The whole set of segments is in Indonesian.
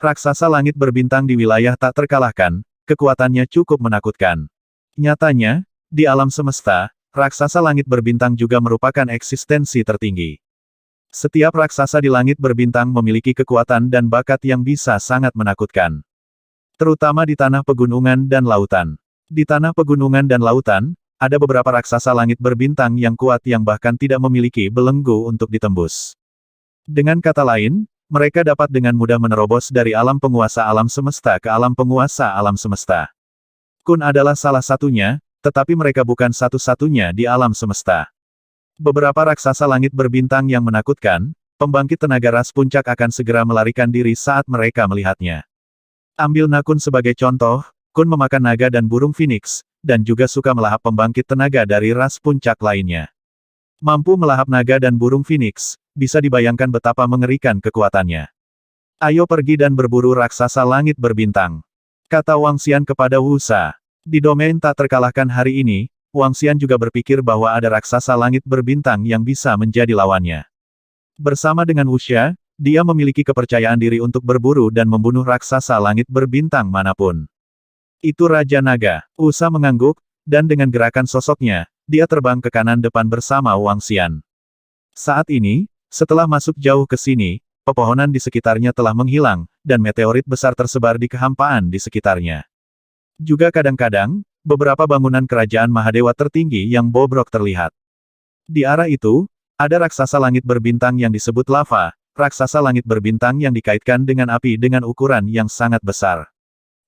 Raksasa langit berbintang di wilayah tak terkalahkan, kekuatannya cukup menakutkan. Nyatanya, di alam semesta, raksasa langit berbintang juga merupakan eksistensi tertinggi. Setiap raksasa di langit berbintang memiliki kekuatan dan bakat yang bisa sangat menakutkan. Terutama di tanah pegunungan dan lautan. Di tanah pegunungan dan lautan, ada beberapa raksasa langit berbintang yang kuat yang bahkan tidak memiliki belenggu untuk ditembus. Dengan kata lain, mereka dapat dengan mudah menerobos dari alam penguasa alam semesta ke alam penguasa alam semesta. Kun adalah salah satunya, tetapi mereka bukan satu-satunya di alam semesta. Beberapa raksasa langit berbintang yang menakutkan, pembangkit tenaga ras puncak akan segera melarikan diri saat mereka melihatnya. Ambil Nakun sebagai contoh, Kun memakan naga dan burung phoenix, dan juga suka melahap pembangkit tenaga dari ras puncak lainnya. Mampu melahap naga dan burung phoenix, bisa dibayangkan betapa mengerikan kekuatannya. Ayo pergi dan berburu raksasa langit berbintang, kata Wang Xian kepada Wu Sha. Di domain tak terkalahkan hari ini, Wang Xian juga berpikir bahwa ada raksasa langit berbintang yang bisa menjadi lawannya. Bersama dengan Wu Sha, dia memiliki kepercayaan diri untuk berburu dan membunuh raksasa langit berbintang manapun. Itu Raja Naga. Wu Sha mengangguk, dan dengan gerakan sosoknya, dia terbang ke kanan depan bersama Wang Xian. Saat ini, setelah masuk jauh ke sini, pepohonan di sekitarnya telah menghilang, dan meteorit besar tersebar di kehampaan di sekitarnya. Juga kadang-kadang, beberapa bangunan kerajaan Mahadewa tertinggi yang bobrok terlihat. Di arah itu, ada raksasa langit berbintang yang disebut lava, raksasa langit berbintang yang dikaitkan dengan api dengan ukuran yang sangat besar.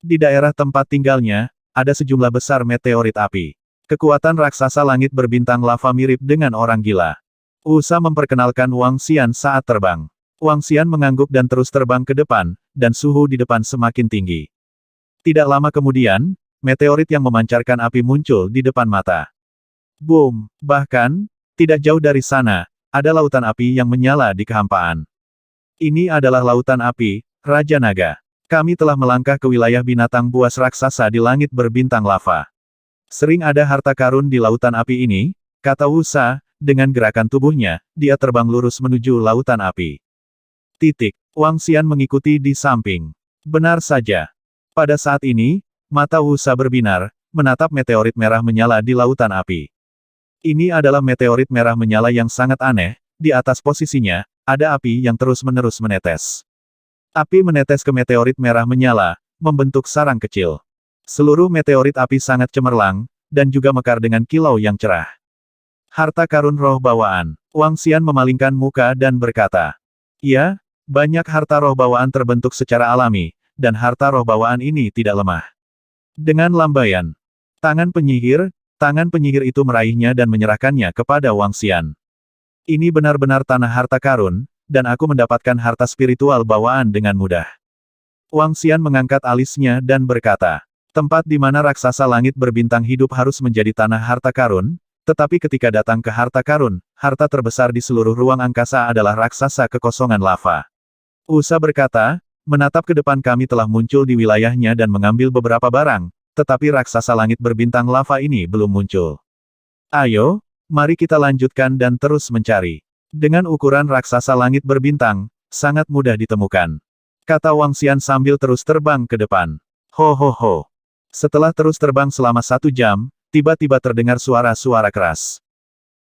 Di daerah tempat tinggalnya, ada sejumlah besar meteorit api. Kekuatan raksasa langit berbintang lava mirip dengan orang gila. Wu Sha memperkenalkan Wang Xian saat terbang. Wang Xian mengangguk dan terus terbang ke depan, dan suhu di depan semakin tinggi. Tidak lama kemudian, meteorit yang memancarkan api muncul di depan mata. Boom! Bahkan, tidak jauh dari sana, ada lautan api yang menyala di kehampaan. Ini adalah lautan api, Raja Naga. Kami telah melangkah ke wilayah binatang buas raksasa di langit berbintang lava. Sering ada harta karun di lautan api ini, kata Wu Sha, dengan gerakan tubuhnya, dia terbang lurus menuju lautan api. Wang Xian mengikuti di samping. Benar saja. Pada saat ini, mata Wu Sha berbinar, menatap meteorit merah menyala di lautan api. Ini adalah meteorit merah menyala yang sangat aneh, di atas posisinya, ada api yang terus-menerus menetes. Api menetes ke meteorit merah menyala, membentuk sarang kecil. Seluruh meteorit api sangat cemerlang, dan juga mekar dengan kilau yang cerah. Harta karun roh bawaan. Wang Xian memalingkan muka dan berkata, "Ya, banyak harta roh bawaan terbentuk secara alami, dan harta roh bawaan ini tidak lemah." Dengan lambaian, tangan penyihir itu meraihnya dan menyerahkannya kepada Wang Xian. Ini benar-benar tanah harta karun, dan aku mendapatkan harta spiritual bawaan dengan mudah. Wang Xian mengangkat alisnya dan berkata, tempat di mana raksasa langit berbintang hidup harus menjadi tanah harta karun, tetapi ketika datang ke harta karun, harta terbesar di seluruh ruang angkasa adalah raksasa kekosongan lava. Wu Sha berkata, menatap ke depan kami telah muncul di wilayahnya dan mengambil beberapa barang, tetapi raksasa langit berbintang lava ini belum muncul. Ayo, mari kita lanjutkan dan terus mencari. Dengan ukuran raksasa langit berbintang, sangat mudah ditemukan, kata Wang Xian sambil terus terbang ke depan. Ho ho ho. Setelah terus terbang selama 1 jam, tiba-tiba terdengar suara-suara keras.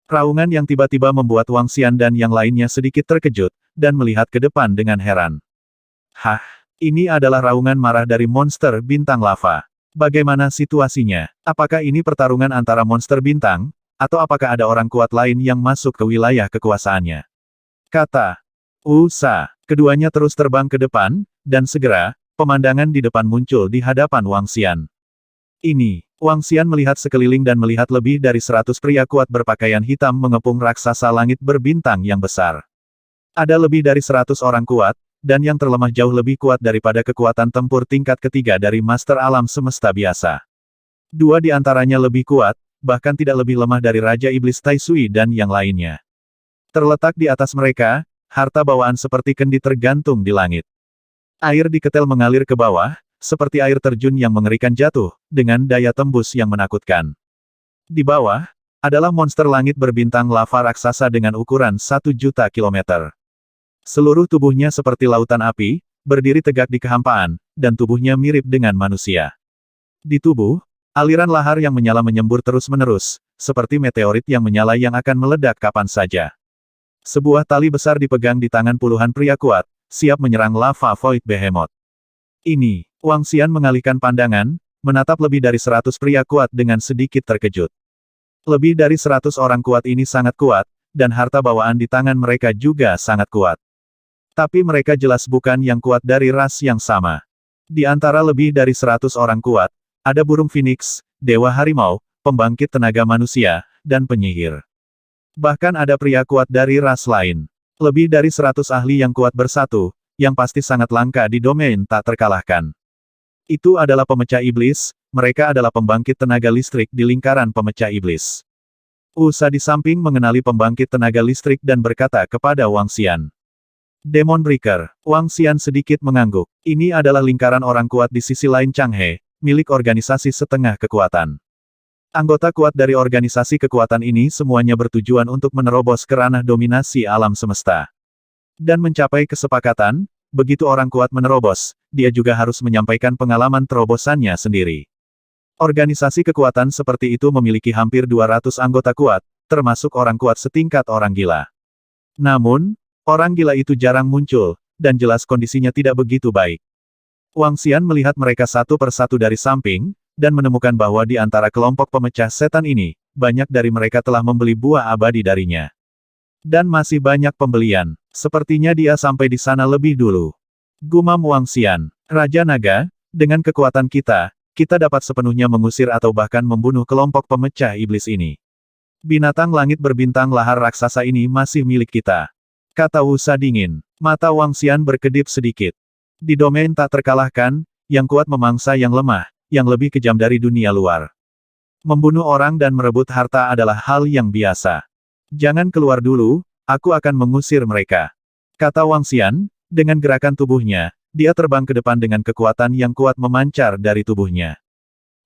Raungan yang tiba-tiba membuat Wang Xian dan yang lainnya sedikit terkejut, dan melihat ke depan dengan heran. Hah, ini adalah raungan marah dari monster bintang lava. Bagaimana situasinya? Apakah ini pertarungan antara monster bintang? Atau apakah ada orang kuat lain yang masuk ke wilayah kekuasaannya? Kata Wu Sha. Keduanya terus terbang ke depan, dan segera, pemandangan di depan muncul di hadapan Wang Xian. Ini, Wang Xian melihat sekeliling dan melihat lebih dari 100 pria kuat berpakaian hitam mengepung raksasa langit berbintang yang besar. Ada lebih dari 100 orang kuat, dan yang terlemah jauh lebih kuat daripada kekuatan tempur tingkat ketiga dari Master Alam Semesta biasa. 2 di antaranya lebih kuat, bahkan tidak lebih lemah dari Raja Iblis Tai Sui dan yang lainnya. Terletak di atas mereka, harta bawaan seperti kendi tergantung di langit. Air di ketel mengalir ke bawah, seperti air terjun yang mengerikan jatuh, dengan daya tembus yang menakutkan. Di bawah, adalah monster langit berbintang lava raksasa dengan ukuran 1 juta kilometer. Seluruh tubuhnya seperti lautan api, berdiri tegak di kehampaan, dan tubuhnya mirip dengan manusia. Di tubuh, aliran lahar yang menyala menyembur terus-menerus, seperti meteorit yang menyala yang akan meledak kapan saja. Sebuah tali besar dipegang di tangan puluhan pria kuat, siap menyerang lava Void Behemoth. Ini, Wang Xian mengalihkan pandangan, menatap lebih dari 100 pria kuat dengan sedikit terkejut. Lebih dari 100 orang kuat ini sangat kuat, dan harta bawaan di tangan mereka juga sangat kuat. Tapi mereka jelas bukan yang kuat dari ras yang sama. Di antara lebih dari 100 orang kuat, ada burung Phoenix, dewa harimau, pembangkit tenaga manusia, dan penyihir. Bahkan ada pria kuat dari ras lain. Lebih dari 100 ahli yang kuat bersatu, yang pasti sangat langka di domain tak terkalahkan. Itu adalah pemecah iblis, mereka adalah pembangkit tenaga listrik di lingkaran pemecah iblis. Usa di samping mengenali pembangkit tenaga listrik dan berkata kepada Wang Xian. Demon Breaker. Wang Xian sedikit mengangguk. Ini adalah lingkaran orang kuat di sisi lain Changhe, milik organisasi setengah kekuatan. Anggota kuat dari organisasi kekuatan ini semuanya bertujuan untuk menerobos ke ranah dominasi alam semesta. Dan mencapai kesepakatan, begitu orang kuat menerobos, dia juga harus menyampaikan pengalaman terobosannya sendiri. Organisasi kekuatan seperti itu memiliki hampir 200 anggota kuat, termasuk orang kuat setingkat orang gila. Namun, orang gila itu jarang muncul, dan jelas kondisinya tidak begitu baik. Wang Xian melihat mereka satu persatu dari samping, dan menemukan bahwa di antara kelompok pemecah setan ini, banyak dari mereka telah membeli buah abadi darinya. Dan masih banyak pembelian. Sepertinya dia sampai di sana lebih dulu. Gumam Wang Xian. Raja Naga, dengan kekuatan kita dapat sepenuhnya mengusir atau bahkan membunuh kelompok pemecah iblis ini. Binatang langit berbintang lahar raksasa ini masih milik kita. Kata Wusa dingin. Mata Wang Xian berkedip sedikit. Di domain tak terkalahkan, yang kuat memangsa yang lemah, yang lebih kejam dari dunia luar. Membunuh orang dan merebut harta adalah hal yang biasa. Jangan keluar dulu, aku akan mengusir mereka. Kata Wang Xian, dengan gerakan tubuhnya, dia terbang ke depan dengan kekuatan yang kuat memancar dari tubuhnya.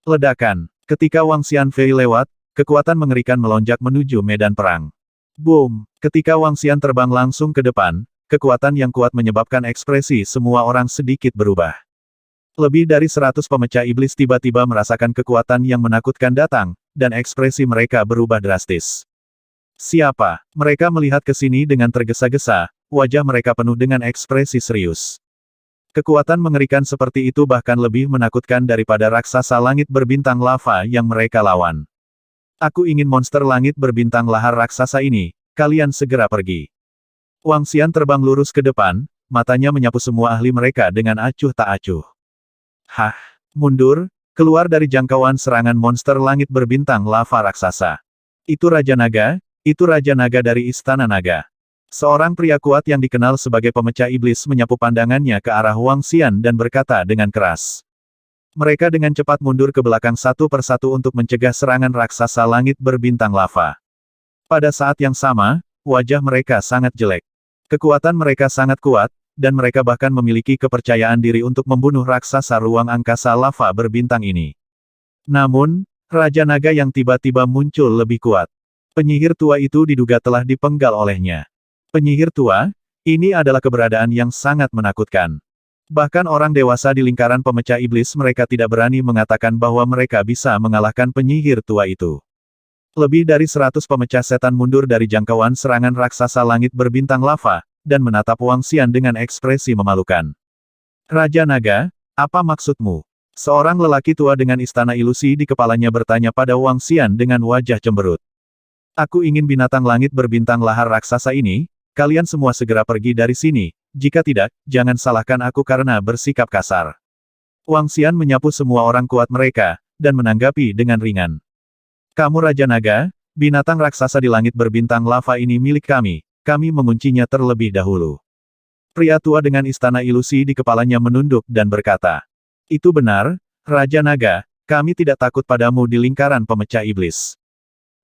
Ledakan. Ketika Wang Xian Fei lewat, kekuatan mengerikan melonjak menuju medan perang. Boom! Ketika Wang Xian terbang langsung ke depan, kekuatan yang kuat menyebabkan ekspresi semua orang sedikit berubah. Lebih dari 100 pemecah iblis tiba-tiba merasakan kekuatan yang menakutkan datang, dan ekspresi mereka berubah drastis. Siapa? Mereka melihat ke sini dengan tergesa-gesa, wajah mereka penuh dengan ekspresi serius. Kekuatan mengerikan seperti itu bahkan lebih menakutkan daripada raksasa langit berbintang lava yang mereka lawan. Aku ingin monster langit berbintang lahar raksasa ini, kalian segera pergi. Wang Xian terbang lurus ke depan, matanya menyapu semua ahli mereka dengan acuh tak acuh. Hah! Mundur, keluar dari jangkauan serangan monster langit berbintang lava raksasa. Itu Raja Naga dari Istana Naga. Seorang pria kuat yang dikenal sebagai pemecah iblis menyapu pandangannya ke arah Wang Xian dan berkata dengan keras. Mereka dengan cepat mundur ke belakang satu persatu untuk mencegah serangan raksasa langit berbintang lava. Pada saat yang sama, wajah mereka sangat jelek. Kekuatan mereka sangat kuat, dan mereka bahkan memiliki kepercayaan diri untuk membunuh raksasa ruang angkasa lava berbintang ini. Namun, Raja Naga yang tiba-tiba muncul lebih kuat. Penyihir tua itu diduga telah dipenggal olehnya. Penyihir tua, ini adalah keberadaan yang sangat menakutkan. Bahkan orang dewasa di lingkaran pemecah iblis mereka tidak berani mengatakan bahwa mereka bisa mengalahkan penyihir tua itu. Lebih dari 100 pemecah setan mundur dari jangkauan serangan raksasa langit berbintang lava, dan menatap Wang Xian dengan ekspresi memalukan. Raja Naga, apa maksudmu? Seorang lelaki tua dengan istana ilusi di kepalanya bertanya pada Wang Xian dengan wajah cemberut. Aku ingin binatang langit berbintang lahar raksasa ini, kalian semua segera pergi dari sini, jika tidak, jangan salahkan aku karena bersikap kasar. Wang Xian menyapu semua orang kuat mereka, dan menanggapi dengan ringan. Kamu Raja Naga, binatang raksasa di langit berbintang lava ini milik kami menguncinya terlebih dahulu. Pria tua dengan istana ilusi di kepalanya menunduk dan berkata. Itu benar, Raja Naga, kami tidak takut padamu di lingkaran pemecah iblis.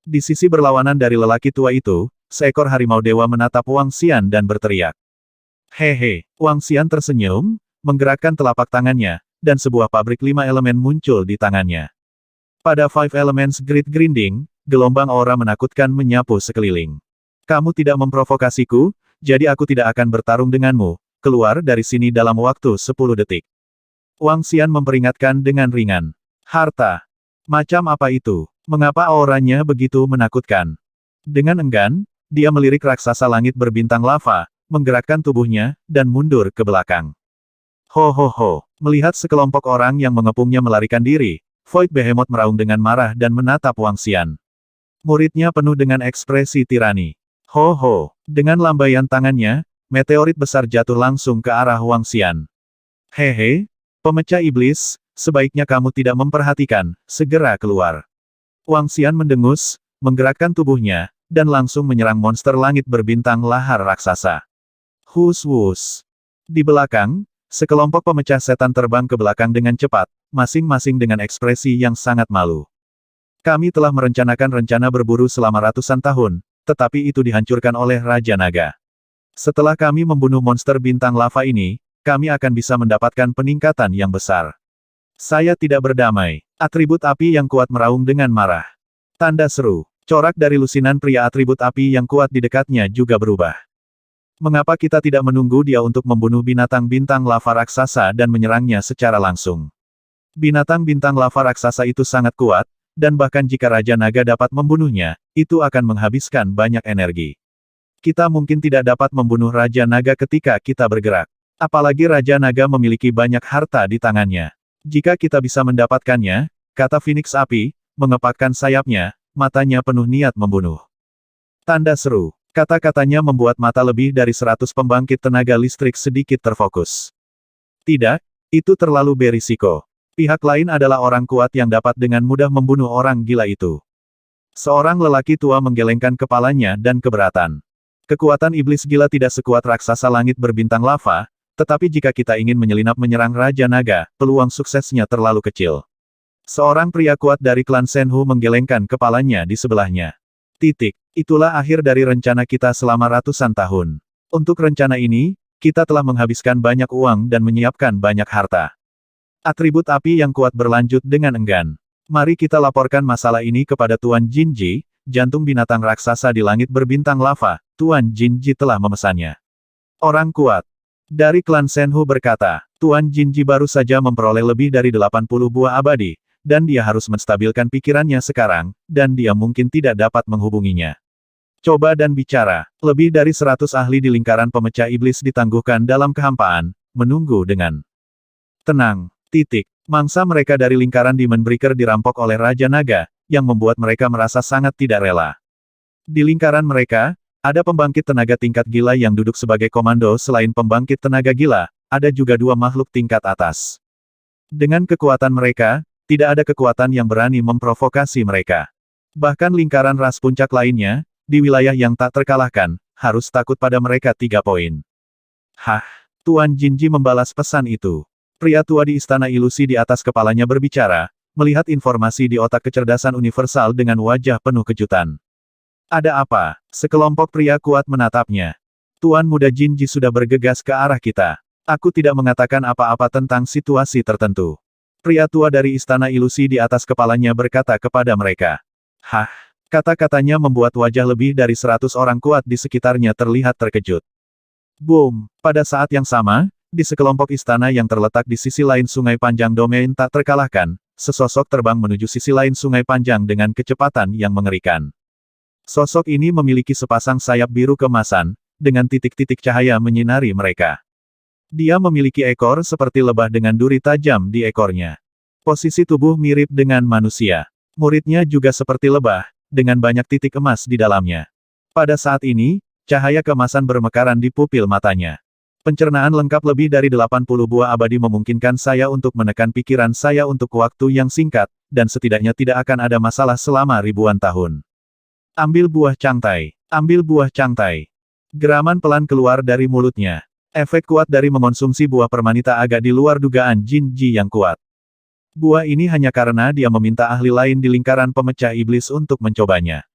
Di sisi berlawanan dari lelaki tua itu, seekor harimau dewa menatap Wang Xian dan berteriak. Hehe, Wang Xian tersenyum, menggerakkan telapak tangannya, dan sebuah pabrik 5 elemen muncul di tangannya. Pada Five Elements Great Grinding, gelombang aura menakutkan menyapu sekeliling. Kamu tidak memprovokasiku, jadi aku tidak akan bertarung denganmu, keluar dari sini dalam waktu 10 detik. Wang Xian memperingatkan dengan ringan. Harta. Macam apa itu? Mengapa auranya begitu menakutkan? Dengan enggan, dia melirik raksasa langit berbintang lava, menggerakkan tubuhnya, dan mundur ke belakang. Ho ho ho. Melihat sekelompok orang yang mengepungnya melarikan diri, Void Behemoth meraung dengan marah dan menatap Wang Xian. Muridnya penuh dengan ekspresi tirani. Ho ho. Dengan lambaian tangannya, meteorit besar jatuh langsung ke arah Wang Xian. Hehe, pemecah iblis, sebaiknya kamu tidak memperhatikan, segera keluar. Wang Xian mendengus, menggerakkan tubuhnya, dan langsung menyerang monster langit berbintang lahar raksasa. Hus wus. Di belakang, sekelompok pemecah setan terbang ke belakang dengan cepat, masing-masing dengan ekspresi yang sangat malu. Kami telah merencanakan rencana berburu selama ratusan tahun, tetapi itu dihancurkan oleh Raja Naga. Setelah kami membunuh monster bintang lava ini, kami akan bisa mendapatkan peningkatan yang besar. Saya tidak berdamai. Atribut api yang kuat meraung dengan marah. Tanda seru. Corak dari lusinan pria atribut api yang kuat di dekatnya juga berubah. Mengapa kita tidak menunggu dia untuk membunuh binatang bintang lava raksasa dan menyerangnya secara langsung? Binatang bintang lava raksasa itu sangat kuat, dan bahkan jika Raja Naga dapat membunuhnya, itu akan menghabiskan banyak energi. Kita mungkin tidak dapat membunuh Raja Naga ketika kita bergerak. Apalagi Raja Naga memiliki banyak harta di tangannya. Jika kita bisa mendapatkannya, kata Phoenix Api, mengepakkan sayapnya, matanya penuh niat membunuh. Tanda seru. Kata-katanya membuat mata lebih dari 100 pembangkit tenaga listrik sedikit terfokus. Tidak, itu terlalu berisiko. Pihak lain adalah orang kuat yang dapat dengan mudah membunuh orang gila itu. Seorang lelaki tua menggelengkan kepalanya dan keberatan. Kekuatan iblis gila tidak sekuat raksasa langit berbintang lava, tetapi jika kita ingin menyelinap menyerang Raja Naga, peluang suksesnya terlalu kecil. Seorang pria kuat dari klan Shenhu menggelengkan kepalanya di sebelahnya. Titik. Itulah akhir dari rencana kita selama ratusan tahun. Untuk rencana ini, kita telah menghabiskan banyak uang dan menyiapkan banyak harta. Atribut api yang kuat berlanjut dengan enggan. Mari kita laporkan masalah ini kepada Tuan Jinji, jantung binatang raksasa di langit berbintang lava. Tuan Jinji telah memesannya. Orang kuat dari klan Shenhu berkata, Tuan Jinji baru saja memperoleh lebih dari 80 buah abadi, dan dia harus menstabilkan pikirannya sekarang, dan dia mungkin tidak dapat menghubunginya. Coba dan bicara. Lebih dari 100 ahli di lingkaran pemecah iblis ditangguhkan dalam kehampaan, menunggu dengan tenang. Titik. Mangsa mereka dari lingkaran Demon Breaker dirampok oleh Raja Naga, yang membuat mereka merasa sangat tidak rela. Di lingkaran mereka, ada pembangkit tenaga tingkat gila yang duduk sebagai komando. Selain pembangkit tenaga gila, ada juga 2 makhluk tingkat atas. Dengan kekuatan mereka, tidak ada kekuatan yang berani memprovokasi mereka. Bahkan lingkaran ras puncak lainnya, di wilayah yang tak terkalahkan, harus takut pada mereka 3 poin. Hah? Tuan Jinji membalas pesan itu. Pria tua di istana ilusi di atas kepalanya berbicara, melihat informasi di otak kecerdasan universal dengan wajah penuh kejutan. Ada apa? Sekelompok pria kuat menatapnya. Tuan muda Jinji sudah bergegas ke arah kita. Aku tidak mengatakan apa-apa tentang situasi tertentu. Pria tua dari istana ilusi di atas kepalanya berkata kepada mereka. Hah? Kata-katanya membuat wajah lebih dari 100 orang kuat di sekitarnya terlihat terkejut. Boom! Pada saat yang sama, di sekelompok istana yang terletak di sisi lain Sungai Panjang domain tak terkalahkan, sesosok terbang menuju sisi lain Sungai Panjang dengan kecepatan yang mengerikan. Sosok ini memiliki sepasang sayap biru kemasan, dengan titik-titik cahaya menyinari mereka. Dia memiliki ekor seperti lebah dengan duri tajam di ekornya. Posisi tubuh mirip dengan manusia. Muridnya juga seperti lebah, dengan banyak titik emas di dalamnya. Pada saat ini, cahaya keemasan bermekaran di pupil matanya. Pencernaan lengkap lebih dari 80 buah abadi memungkinkan saya untuk menekan pikiran saya untuk waktu yang singkat, dan setidaknya tidak akan ada masalah selama ribuan tahun. Ambil buah cangtai. Ambil buah cangtai. Geraman pelan keluar dari mulutnya. Efek kuat dari mengonsumsi buah permanita agak di luar dugaan Jinji yang kuat. Buah ini hanya karena dia meminta ahli lain di lingkaran pemecah iblis untuk mencobanya.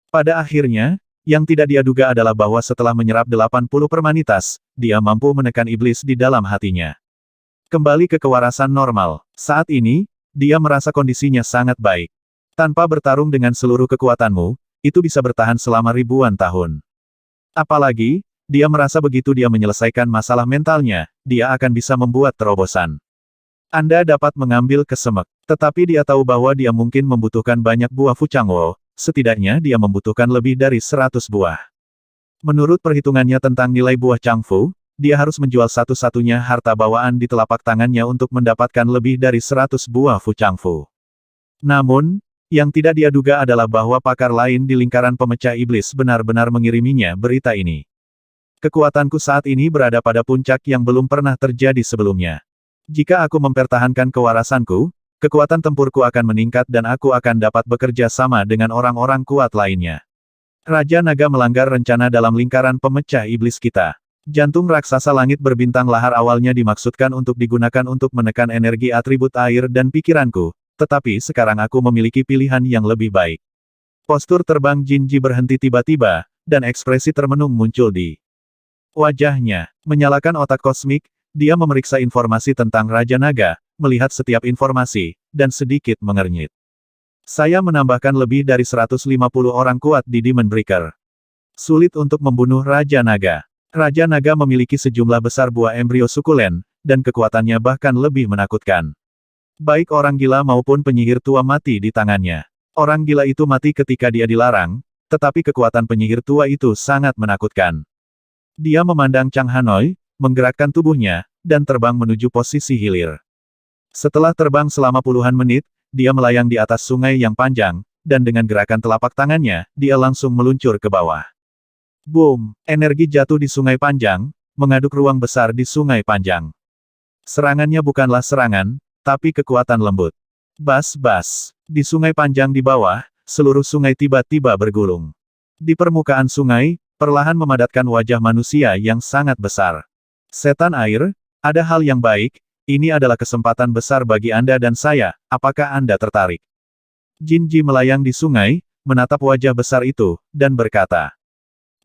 Pada akhirnya, yang tidak dia duga adalah bahwa setelah menyerap 80 permanitas, dia mampu menekan iblis di dalam hatinya. Kembali ke kewarasan normal. Saat ini, dia merasa kondisinya sangat baik. Tanpa bertarung dengan seluruh kekuatanmu, itu bisa bertahan selama ribuan tahun. Apalagi, Dia merasa begitu dia menyelesaikan masalah mentalnya, dia akan bisa membuat terobosan. Anda dapat mengambil kesemek, tetapi dia tahu bahwa dia mungkin membutuhkan banyak buah Fuchangwo, setidaknya dia membutuhkan lebih dari 100 buah. Menurut perhitungannya tentang nilai buah Changfu, dia harus menjual satu-satunya harta bawaan di telapak tangannya untuk mendapatkan lebih dari 100 buah Fuchangfu. Namun, yang tidak dia duga adalah bahwa pakar lain di lingkaran pemecah iblis benar-benar mengiriminya berita ini. Kekuatanku saat ini berada pada puncak yang belum pernah terjadi sebelumnya. Jika aku mempertahankan kewarasanku, kekuatan tempurku akan meningkat dan aku akan dapat bekerja sama dengan orang-orang kuat lainnya. Raja Naga melanggar rencana dalam lingkaran pemecah iblis kita. Jantung raksasa langit berbintang lahar awalnya dimaksudkan untuk digunakan untuk menekan energi atribut air dan pikiranku, tetapi sekarang aku memiliki pilihan yang lebih baik. Postur terbang Jinji berhenti tiba-tiba, dan ekspresi termenung muncul di wajahnya. Menyalakan otak kosmik, dia memeriksa informasi tentang Raja Naga, melihat setiap informasi, dan sedikit mengernyit. Saya menambahkan lebih dari 150 orang kuat di Demon Breaker. Sulit untuk membunuh Raja Naga. Raja Naga memiliki sejumlah besar buah embrio sukulen, dan kekuatannya bahkan lebih menakutkan. Baik orang gila maupun penyihir tua mati di tangannya. Orang gila itu mati ketika dia dilarang, tetapi kekuatan penyihir tua itu sangat menakutkan. Dia memandang Chang Hanoi, menggerakkan tubuhnya, dan terbang menuju posisi hilir. Setelah terbang selama puluhan menit, dia melayang di atas sungai yang panjang, dan dengan gerakan telapak tangannya, dia langsung meluncur ke bawah. Boom! Energi jatuh di sungai panjang, mengaduk ruang besar di sungai panjang. Serangannya bukanlah serangan, tapi kekuatan lembut. Bas-bas. Di sungai panjang di bawah, seluruh sungai tiba-tiba bergulung. Di permukaan sungai, perlahan memadatkan wajah manusia yang sangat besar. Setan air, ada hal yang baik, ini adalah kesempatan besar bagi Anda dan saya, apakah Anda tertarik? Jinji melayang di sungai, menatap wajah besar itu, dan berkata,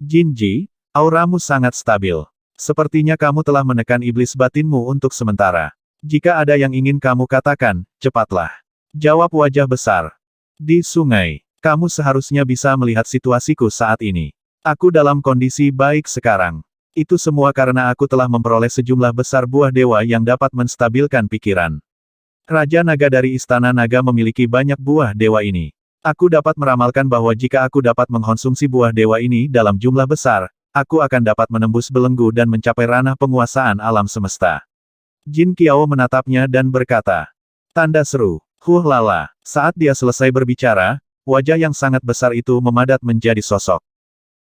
Jinji, auramu sangat stabil. Sepertinya kamu telah menekan iblis batinmu untuk sementara. Jika ada yang ingin kamu katakan, cepatlah. Jawab wajah besar. Di sungai, kamu seharusnya bisa melihat situasiku saat ini. Aku dalam kondisi baik sekarang. Itu semua karena aku telah memperoleh sejumlah besar buah dewa yang dapat menstabilkan pikiran. Raja Naga dari Istana Naga memiliki banyak buah dewa ini. Aku dapat meramalkan bahwa jika aku dapat mengkonsumsi buah dewa ini dalam jumlah besar, aku akan dapat menembus belenggu dan mencapai ranah penguasaan alam semesta. Jin Qiao menatapnya dan berkata, tanda seru, lala. Saat dia selesai berbicara, wajah yang sangat besar itu memadat menjadi sosok.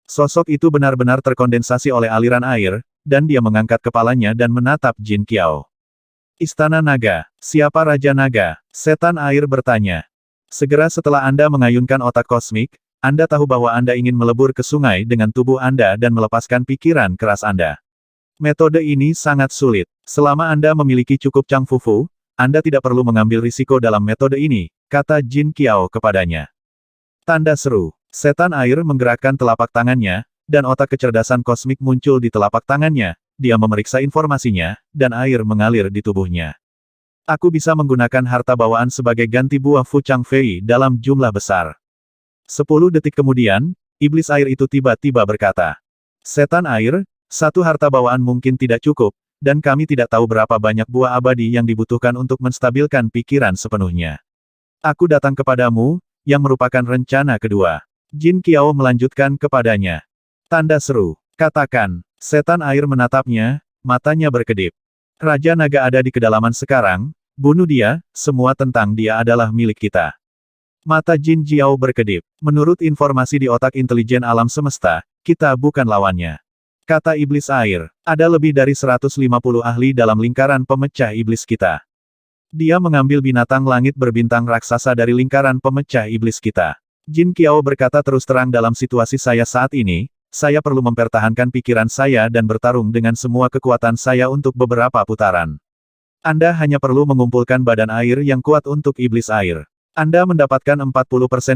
Sosok itu benar-benar terkondensasi oleh aliran air, dan dia mengangkat kepalanya dan menatap Jin Qiao. Istana Naga, siapa Raja Naga? Setan air bertanya. Segera setelah Anda mengayunkan otak kosmik, Anda tahu bahwa Anda ingin melebur ke sungai dengan tubuh Anda dan melepaskan pikiran keras Anda. Metode ini sangat sulit. Selama Anda memiliki cukup Chang Fufu, Anda tidak perlu mengambil risiko dalam metode ini, kata Jin Qiao kepadanya. Tanda seru. Setan air menggerakkan telapak tangannya, dan otak kecerdasan kosmik muncul di telapak tangannya, dia memeriksa informasinya, dan air mengalir di tubuhnya. Aku bisa menggunakan harta bawaan sebagai ganti buah Fuchang Fei dalam jumlah besar. 10 detik kemudian, iblis air itu tiba-tiba berkata, Setan air, satu harta bawaan mungkin tidak cukup, dan kami tidak tahu berapa banyak buah abadi yang dibutuhkan untuk menstabilkan pikiran sepenuhnya. Aku datang kepadamu, yang merupakan rencana kedua. Jin Qiao melanjutkan kepadanya. Tanda seru. Katakan. Setan air menatapnya, matanya berkedip. Raja Naga ada di kedalaman sekarang, bunuh dia, semua tentang dia adalah milik kita. Mata Jin Jiao berkedip. Menurut informasi di otak intelijen alam semesta, kita bukan lawannya. Kata iblis air, ada lebih dari 150 ahli dalam lingkaran pemecah iblis kita. Dia mengambil binatang langit berbintang raksasa dari lingkaran pemecah iblis kita. Jin Qiao berkata terus terang dalam situasi saya saat ini, saya perlu mempertahankan pikiran saya dan bertarung dengan semua kekuatan saya untuk beberapa putaran. Anda hanya perlu mengumpulkan badan air yang kuat untuk iblis air. Anda mendapatkan 40%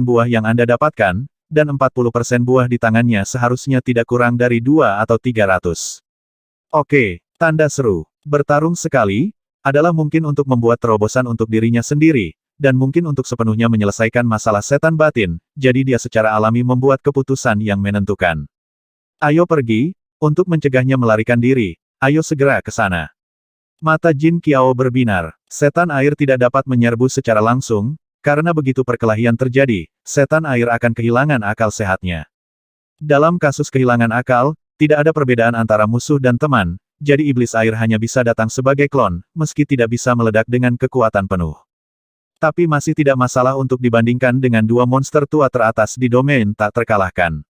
buah yang Anda dapatkan, dan 40% buah di tangannya seharusnya tidak kurang dari 2 atau 300. Oke, tanda seru. Bertarung sekali, adalah mungkin untuk membuat terobosan untuk dirinya sendiri, dan mungkin untuk sepenuhnya menyelesaikan masalah setan batin, jadi dia secara alami membuat keputusan yang menentukan. Ayo pergi, Untuk mencegahnya melarikan diri, ayo segera ke sana. Mata Jin Qiao berbinar. Setan air tidak dapat menyerbu secara langsung, karena begitu perkelahian terjadi, setan air akan kehilangan akal sehatnya. Dalam kasus kehilangan akal, tidak ada perbedaan antara musuh dan teman, jadi iblis air hanya bisa datang sebagai klon, meski tidak bisa meledak dengan kekuatan penuh. Tapi masih tidak masalah untuk dibandingkan dengan dua monster tua teratas di domain tak terkalahkan.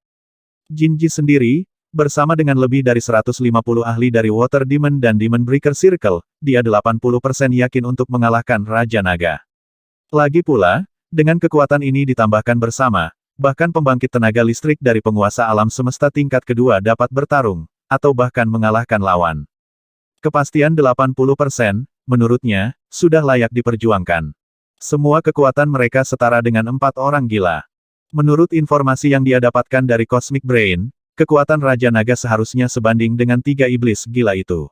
Jinji sendiri, bersama dengan lebih dari 150 ahli dari Water Demon dan Demon Breaker Circle, dia 80% yakin untuk mengalahkan Raja Naga. Lagi pula, dengan kekuatan ini ditambahkan bersama, bahkan pembangkit tenaga listrik dari penguasa alam semesta tingkat kedua dapat bertarung, atau bahkan mengalahkan lawan. Kepastian 80%, menurutnya, sudah layak diperjuangkan. Semua kekuatan mereka setara dengan 4 orang gila. Menurut informasi yang dia dapatkan dari Cosmic Brain, kekuatan Raja Naga seharusnya sebanding dengan 3 iblis gila itu.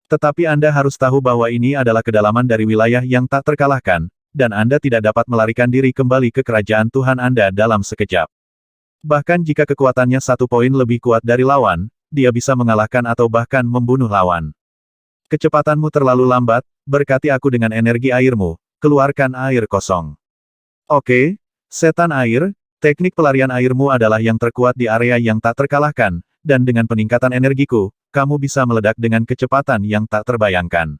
Tetapi Anda harus tahu bahwa ini adalah kedalaman dari wilayah yang tak terkalahkan, dan Anda tidak dapat melarikan diri kembali ke kerajaan Tuhan Anda dalam sekejap. Bahkan jika kekuatannya 1 poin lebih kuat dari lawan, dia bisa mengalahkan atau bahkan membunuh lawan. Kecepatanmu terlalu lambat, berkati aku dengan energi airmu, keluarkan air kosong. Oke, setan air, teknik pelarian airmu adalah yang terkuat di area yang tak terkalahkan, dan dengan peningkatan energiku, kamu bisa meledak dengan kecepatan yang tak terbayangkan.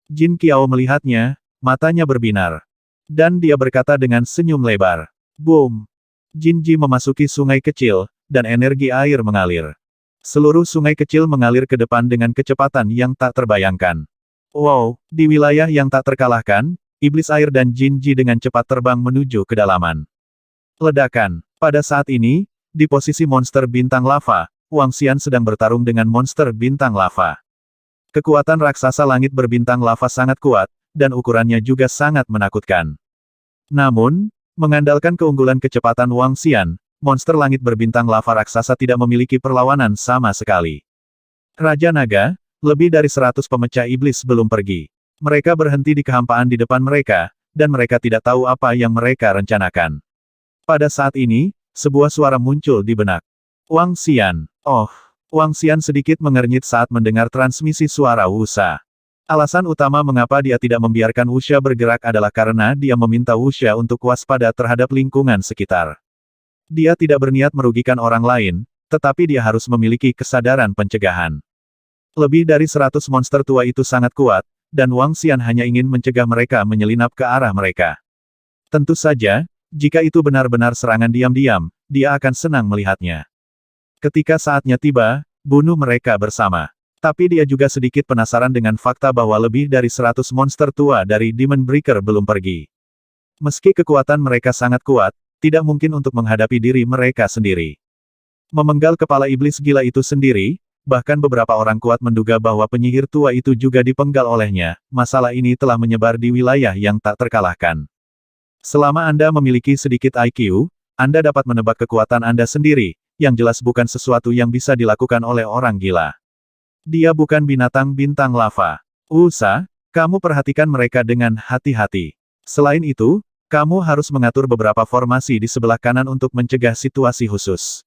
Jin Qiao melihatnya, matanya berbinar. Dan dia berkata dengan senyum lebar. Boom! Jinji memasuki sungai kecil, dan energi air mengalir. Seluruh sungai kecil mengalir ke depan dengan kecepatan yang tak terbayangkan. Wow, di wilayah yang tak terkalahkan, iblis air dan Jinji dengan cepat terbang menuju kedalaman. Ledakan. Pada saat ini, di posisi monster bintang lava, Wang Xian sedang bertarung dengan monster bintang lava. Kekuatan raksasa langit berbintang lava sangat kuat, dan ukurannya juga sangat menakutkan. Namun, mengandalkan keunggulan kecepatan Wang Xian, monster langit berbintang lava raksasa tidak memiliki perlawanan sama sekali. Raja Naga, lebih dari 100 pemecah iblis belum pergi. Mereka berhenti di kehampaan di depan mereka, dan mereka tidak tahu apa yang mereka rencanakan. Pada saat ini, sebuah suara muncul di benak Wang Xian. Oh, Wang Xian sedikit mengernyit saat mendengar transmisi suara Wuxia. Alasan utama mengapa dia tidak membiarkan Wuxia bergerak adalah karena dia meminta Wuxia untuk waspada terhadap lingkungan sekitar. Dia tidak berniat merugikan orang lain, tetapi dia harus memiliki kesadaran pencegahan. Lebih dari 100 monster tua itu sangat kuat, dan Wang Xian hanya ingin mencegah mereka menyelinap ke arah mereka. Tentu saja, jika itu benar-benar serangan diam-diam, dia akan senang melihatnya. Ketika saatnya tiba, bunuh mereka bersama. Tapi dia juga sedikit penasaran dengan fakta bahwa lebih dari 100 monster tua dari Demon Breaker belum pergi. Meski kekuatan mereka sangat kuat, tidak mungkin untuk menghadapi diri mereka sendiri. Memenggal kepala iblis gila itu sendiri, bahkan beberapa orang kuat menduga bahwa penyihir tua itu juga dipenggal olehnya. Masalah ini telah menyebar di wilayah yang tak terkalahkan. Selama Anda memiliki sedikit IQ, Anda dapat menebak kekuatan Anda sendiri, yang jelas bukan sesuatu yang bisa dilakukan oleh orang gila. Dia bukan binatang bintang lava. Wuxia, kamu perhatikan mereka dengan hati-hati. Selain itu, kamu harus mengatur beberapa formasi di sebelah kanan untuk mencegah situasi khusus.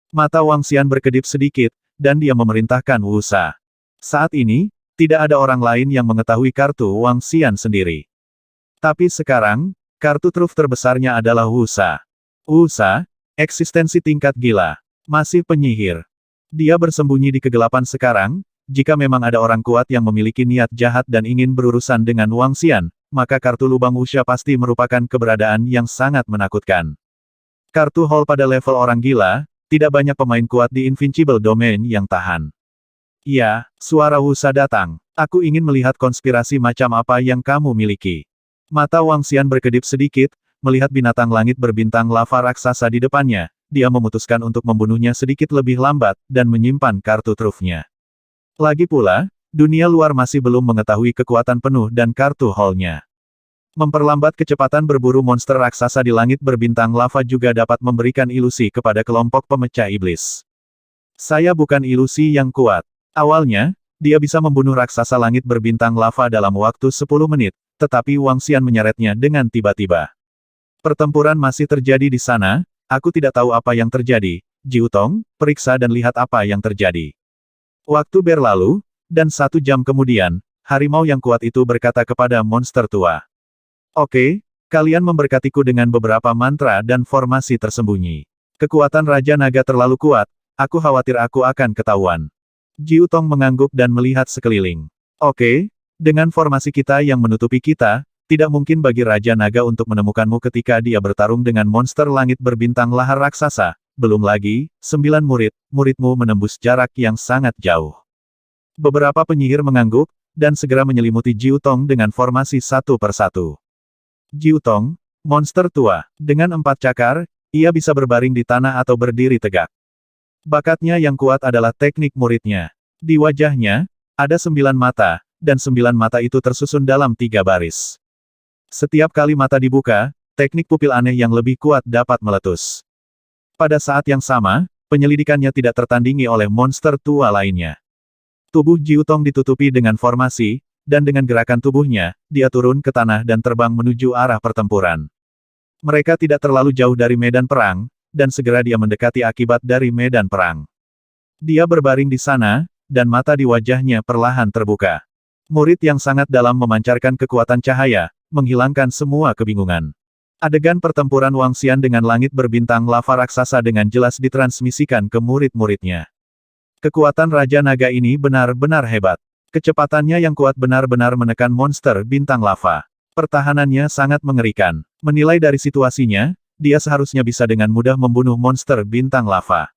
Mata Wang Xian berkedip sedikit, dan dia memerintahkan Wuxia. Saat ini, tidak ada orang lain yang mengetahui kartu Wang Xian sendiri. Tapi sekarang, kartu truf terbesarnya adalah Wuxia. Wuxia, eksistensi tingkat gila. Masih penyihir. Dia bersembunyi di kegelapan sekarang, jika memang ada orang kuat yang memiliki niat jahat dan ingin berurusan dengan Wang Xian, maka kartu lubang Wuxia pasti merupakan keberadaan yang sangat menakutkan. Kartu Hall pada level orang gila, tidak banyak pemain kuat di Invincible Domain yang tahan. Ya, suara Wuxia datang. Aku ingin melihat konspirasi macam apa yang kamu miliki. Mata Wang Xian berkedip sedikit, melihat binatang langit berbintang lava raksasa di depannya, dia memutuskan untuk membunuhnya sedikit lebih lambat, dan menyimpan kartu trufnya. Lagi pula, dunia luar masih belum mengetahui kekuatan penuh dan kartu hall-nya. Memperlambat kecepatan berburu monster raksasa di langit berbintang lava juga dapat memberikan ilusi kepada kelompok pemecah iblis. Saya bukan ilusi yang kuat. Awalnya, dia bisa membunuh raksasa langit berbintang lava dalam waktu 10 menit, tetapi Wang Xian menyeretnya dengan tiba-tiba. Pertempuran masih terjadi di sana, aku tidak tahu apa yang terjadi. Jiu Tong, periksa dan lihat apa yang terjadi. Waktu berlalu, dan 1 jam kemudian, harimau yang kuat itu berkata kepada monster tua. Oke, kalian memberkatiku dengan beberapa mantra dan formasi tersembunyi. Kekuatan Raja Naga terlalu kuat, aku khawatir aku akan ketahuan. Jiu Tong mengangguk dan melihat sekeliling. Oke, dengan formasi kita yang menutupi kita, tidak mungkin bagi Raja Naga untuk menemukanmu ketika dia bertarung dengan monster langit berbintang lahar raksasa. Belum lagi, 9 muridmu menembus jarak yang sangat jauh. Beberapa penyihir mengangguk, dan segera menyelimuti Jiu Tong dengan formasi satu persatu. Jiu Tong, monster tua, dengan 4 cakar, ia bisa berbaring di tanah atau berdiri tegak. Bakatnya yang kuat adalah teknik muridnya. Di wajahnya, ada 9 mata, dan 9 mata itu tersusun dalam 3 baris. Setiap kali mata dibuka, teknik pupil aneh yang lebih kuat dapat meletus. Pada saat yang sama, penyelidikannya tidak tertandingi oleh monster tua lainnya. Tubuh Jiu Tong ditutupi dengan formasi, dan dengan gerakan tubuhnya, dia turun ke tanah dan terbang menuju arah pertempuran. Mereka tidak terlalu jauh dari medan perang, dan segera dia mendekati akibat dari medan perang. Dia berbaring di sana, dan mata di wajahnya perlahan terbuka. Murid yang sangat dalam memancarkan kekuatan cahaya, menghilangkan semua kebingungan. Adegan pertempuran Wang Xian dengan langit berbintang lava raksasa dengan jelas ditransmisikan ke murid-muridnya. Kekuatan Raja Naga ini benar-benar hebat. Kecepatannya yang kuat benar-benar menekan monster bintang lava. Pertahanannya sangat mengerikan. Menilai dari situasinya, dia seharusnya bisa dengan mudah membunuh monster bintang lava.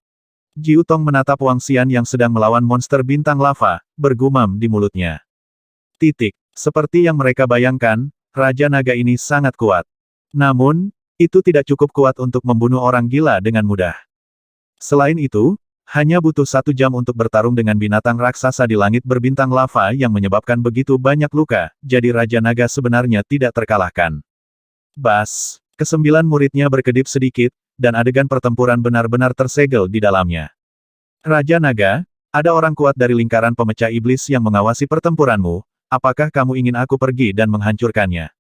Jiu Tong menatap Wang Xian yang sedang melawan monster bintang lava, bergumam di mulutnya. Seperti yang mereka bayangkan, Raja Naga ini sangat kuat. Namun, itu tidak cukup kuat untuk membunuh orang gila dengan mudah. Selain itu, hanya butuh 1 jam untuk bertarung dengan binatang raksasa di langit berbintang lava yang menyebabkan begitu banyak luka, jadi Raja Naga sebenarnya tidak terkalahkan. Bas, ke-9 muridnya berkedip sedikit, dan adegan pertempuran benar-benar tersegel di dalamnya. Raja Naga, ada orang kuat dari lingkaran pemecah iblis yang mengawasi pertempuranmu, apakah kamu ingin aku pergi dan menghancurkannya?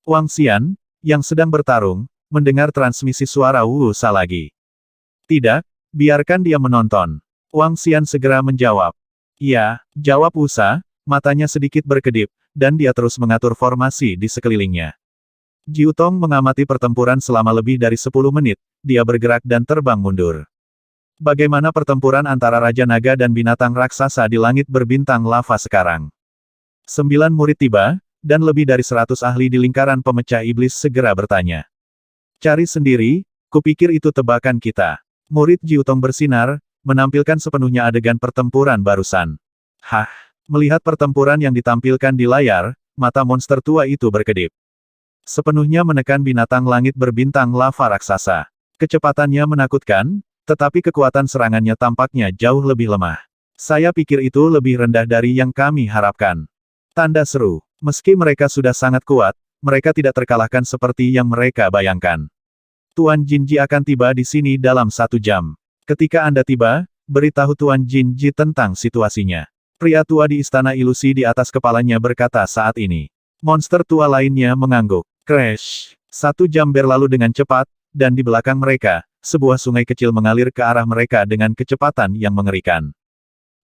Wang Xian, yang sedang bertarung, mendengar transmisi suara Wu Sa lagi. Tidak, biarkan dia menonton. Wang Xian segera menjawab. Ya, jawab Wu Sa, matanya sedikit berkedip, dan dia terus mengatur formasi di sekelilingnya. Jiu Tong mengamati pertempuran selama lebih dari 10 menit, dia bergerak dan terbang mundur. Bagaimana pertempuran antara Raja Naga dan binatang raksasa di langit berbintang lava sekarang? 9 murid tiba, dan lebih dari 100 ahli di lingkaran pemecah iblis segera bertanya. Cari sendiri, kupikir itu tebakan kita. Murid Jiu Tong bersinar, menampilkan sepenuhnya adegan pertempuran barusan. Hah, melihat pertempuran yang ditampilkan di layar, mata monster tua itu berkedip. Sepenuhnya menekan binatang langit berbintang lava raksasa. Kecepatannya menakutkan, tetapi kekuatan serangannya tampaknya jauh lebih lemah. Saya pikir itu lebih rendah dari yang kami harapkan. Tanda seru. Meski mereka sudah sangat kuat, mereka tidak terkalahkan seperti yang mereka bayangkan. Tuan Jinji akan tiba di sini dalam 1 jam. Ketika Anda tiba, beritahu Tuan Jinji tentang situasinya. Pria tua di istana ilusi di atas kepalanya berkata saat ini. Monster tua lainnya mengangguk. Crash! 1 jam berlalu dengan cepat, dan di belakang mereka, sebuah sungai kecil mengalir ke arah mereka dengan kecepatan yang mengerikan.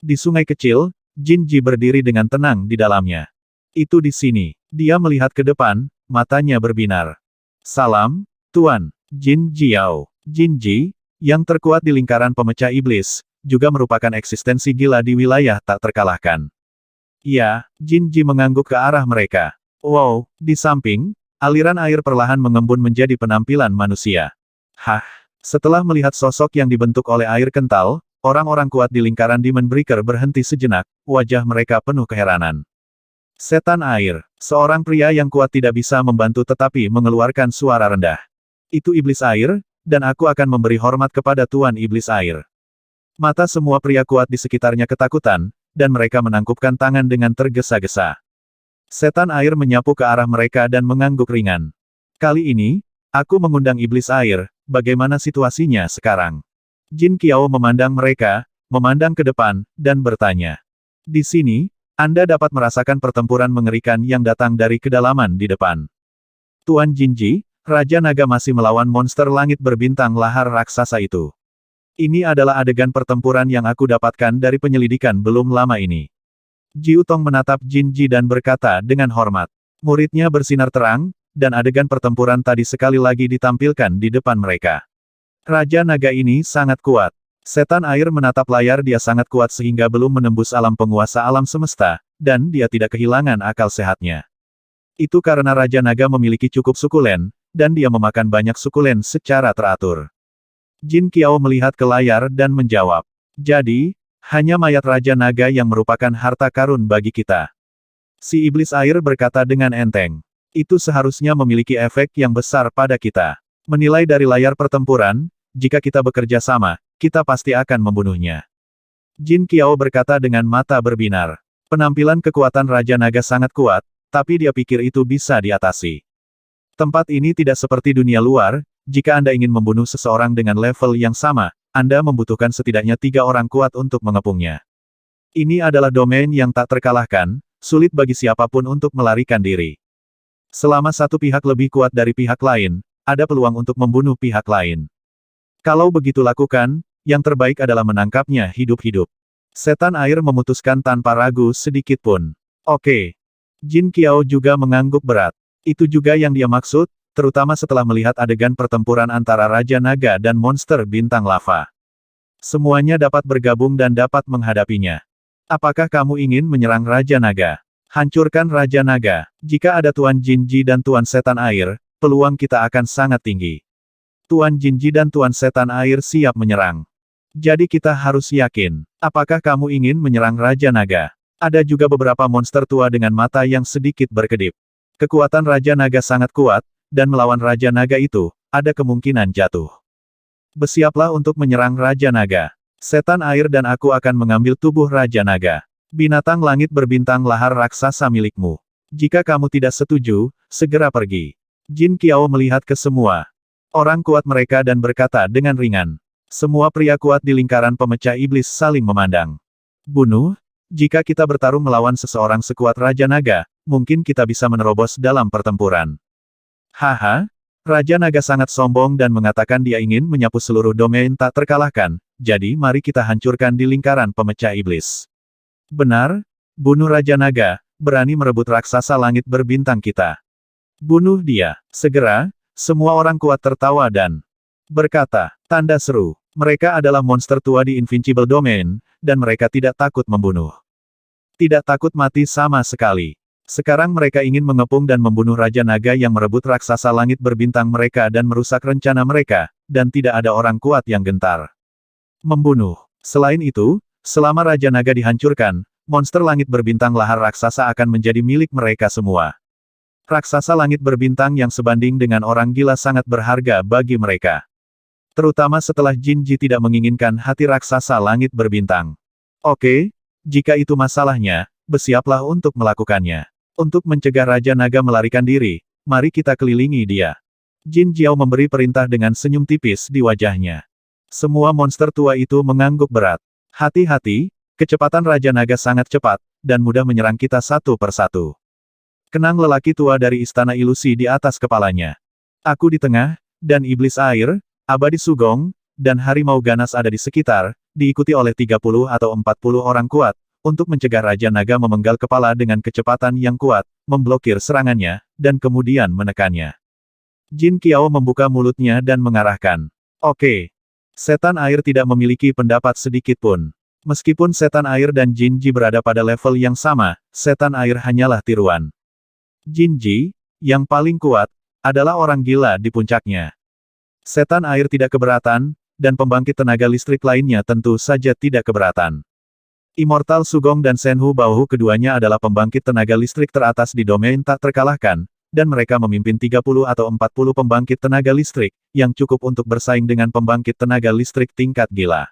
Di sungai kecil, Jinji berdiri dengan tenang di dalamnya. Itu di sini. Dia melihat ke depan, matanya berbinar. Salam, Tuan. Jin Jiao. Jinji, yang terkuat di lingkaran pemecah iblis, juga merupakan eksistensi gila di wilayah tak terkalahkan. Ya, Jinji mengangguk ke arah mereka. Wow, di samping, aliran air perlahan mengembun menjadi penampilan manusia. Hah, setelah melihat sosok yang dibentuk oleh air kental, orang-orang kuat di lingkaran Demon Breaker berhenti sejenak, wajah mereka penuh keheranan. Setan air, seorang pria yang kuat tidak bisa membantu tetapi mengeluarkan suara rendah. Itu iblis air, dan aku akan memberi hormat kepada Tuan Iblis Air. Mata semua pria kuat di sekitarnya ketakutan, dan mereka menangkupkan tangan dengan tergesa-gesa. Setan air menyapu ke arah mereka dan mengangguk ringan. Kali ini, aku mengundang iblis air, bagaimana situasinya sekarang? Jin Qiao memandang mereka, memandang ke depan, dan bertanya. Di sini, Anda dapat merasakan pertempuran mengerikan yang datang dari kedalaman di depan. Tuan Jinji, Raja Naga masih melawan monster langit berbintang lahar raksasa itu. Ini adalah adegan pertempuran yang aku dapatkan dari penyelidikan belum lama ini. Jiu Tong menatap Jin Ji dan berkata dengan hormat. Muridnya bersinar terang, dan adegan pertempuran tadi sekali lagi ditampilkan di depan mereka. Raja Naga ini sangat kuat. Setan air menatap layar, dia sangat kuat sehingga belum menembus alam penguasa alam semesta, dan dia tidak kehilangan akal sehatnya. Itu karena Raja Naga memiliki cukup sukulen, dan dia memakan banyak sukulen secara teratur. Jin Qiao melihat ke layar dan menjawab. Jadi, hanya mayat Raja Naga yang merupakan harta karun bagi kita. Si iblis air berkata dengan enteng. Itu seharusnya memiliki efek yang besar pada kita. Menilai dari layar pertempuran, jika kita bekerja sama, kita pasti akan membunuhnya. Jin Qiao berkata dengan mata berbinar. Penampilan kekuatan Raja Naga sangat kuat, tapi dia pikir itu bisa diatasi. Tempat ini tidak seperti dunia luar. Jika Anda ingin membunuh seseorang dengan level yang sama, Anda membutuhkan setidaknya 3 orang kuat untuk mengepungnya. Ini adalah domain yang tak terkalahkan, sulit bagi siapapun untuk melarikan diri. Selama satu pihak lebih kuat dari pihak lain, ada peluang untuk membunuh pihak lain. Kalau begitu lakukan, yang terbaik adalah menangkapnya hidup-hidup. Setan air memutuskan tanpa ragu sedikit pun. Oke. Jin Qiao juga mengangguk berat. Itu juga yang dia maksud, terutama setelah melihat adegan pertempuran antara Raja Naga dan monster bintang lava. Semuanya dapat bergabung dan dapat menghadapinya. Apakah kamu ingin menyerang Raja Naga? Hancurkan Raja Naga. Jika ada Tuan Jinji dan Tuan Setan Air, peluang kita akan sangat tinggi. Tuan Jinji dan Tuan Setan Air siap menyerang. Jadi kita harus yakin. Apakah kamu ingin menyerang Raja Naga? Ada juga beberapa monster tua dengan mata yang sedikit berkedip. Kekuatan Raja Naga sangat kuat, dan melawan Raja Naga itu, ada kemungkinan jatuh. Bersiaplah untuk menyerang Raja Naga. Setan air dan aku akan mengambil tubuh Raja Naga. Binatang langit berbintang lahar raksasa milikmu. Jika kamu tidak setuju, segera pergi. Jin Qiao melihat ke semua orang kuat mereka dan berkata dengan ringan. Semua pria kuat di lingkaran pemecah iblis saling memandang. Bunuh? Jika kita bertarung melawan seseorang sekuat Raja Naga, mungkin kita bisa menerobos dalam pertempuran. Haha, Raja Naga sangat sombong dan mengatakan dia ingin menyapu seluruh domain tak terkalahkan, jadi mari kita hancurkan di lingkaran pemecah iblis. Benar, bunuh Raja Naga, berani merebut raksasa langit berbintang kita. Bunuh dia, segera, semua orang kuat tertawa dan berkata, tanda seru, mereka adalah monster tua di Invincible Domain, dan mereka tidak takut membunuh. Tidak takut mati sama sekali. Sekarang mereka ingin mengepung dan membunuh Raja Naga yang merebut raksasa langit berbintang mereka dan merusak rencana mereka, dan tidak ada orang kuat yang gentar membunuh. Selain itu, selama Raja Naga dihancurkan, monster langit berbintang lahar raksasa akan menjadi milik mereka semua. Raksasa langit berbintang yang sebanding dengan orang gila sangat berharga bagi mereka. Terutama setelah Jin Ji tidak menginginkan hati raksasa langit berbintang. Oke, jika itu masalahnya, bersiaplah untuk melakukannya. Untuk mencegah Raja Naga melarikan diri, mari kita kelilingi dia. Jin Jiao memberi perintah dengan senyum tipis di wajahnya. Semua monster tua itu mengangguk berat. Hati-hati, kecepatan Raja Naga sangat cepat, dan mudah menyerang kita satu persatu. Kenang lelaki tua dari istana ilusi di atas kepalanya. Aku di tengah, dan iblis air, abadi Sugong, dan harimau ganas ada di sekitar, diikuti oleh 30 atau 40 orang kuat, untuk mencegah Raja Naga memenggal kepala dengan kecepatan yang kuat, memblokir serangannya, dan kemudian menekannya. Jin Qiao membuka mulutnya dan mengarahkan. Oke. Setan air tidak memiliki pendapat sedikit pun. Meskipun setan air dan Jin Ji berada pada level yang sama, setan air hanyalah tiruan. Jin Ji, yang paling kuat, adalah orang gila di puncaknya. Setan air tidak keberatan, dan pembangkit tenaga listrik lainnya tentu saja tidak keberatan. Immortal Sugong dan Shenhu Baohu keduanya adalah pembangkit tenaga listrik teratas di domain tak terkalahkan, dan mereka memimpin 30 atau 40 pembangkit tenaga listrik, yang cukup untuk bersaing dengan pembangkit tenaga listrik tingkat gila.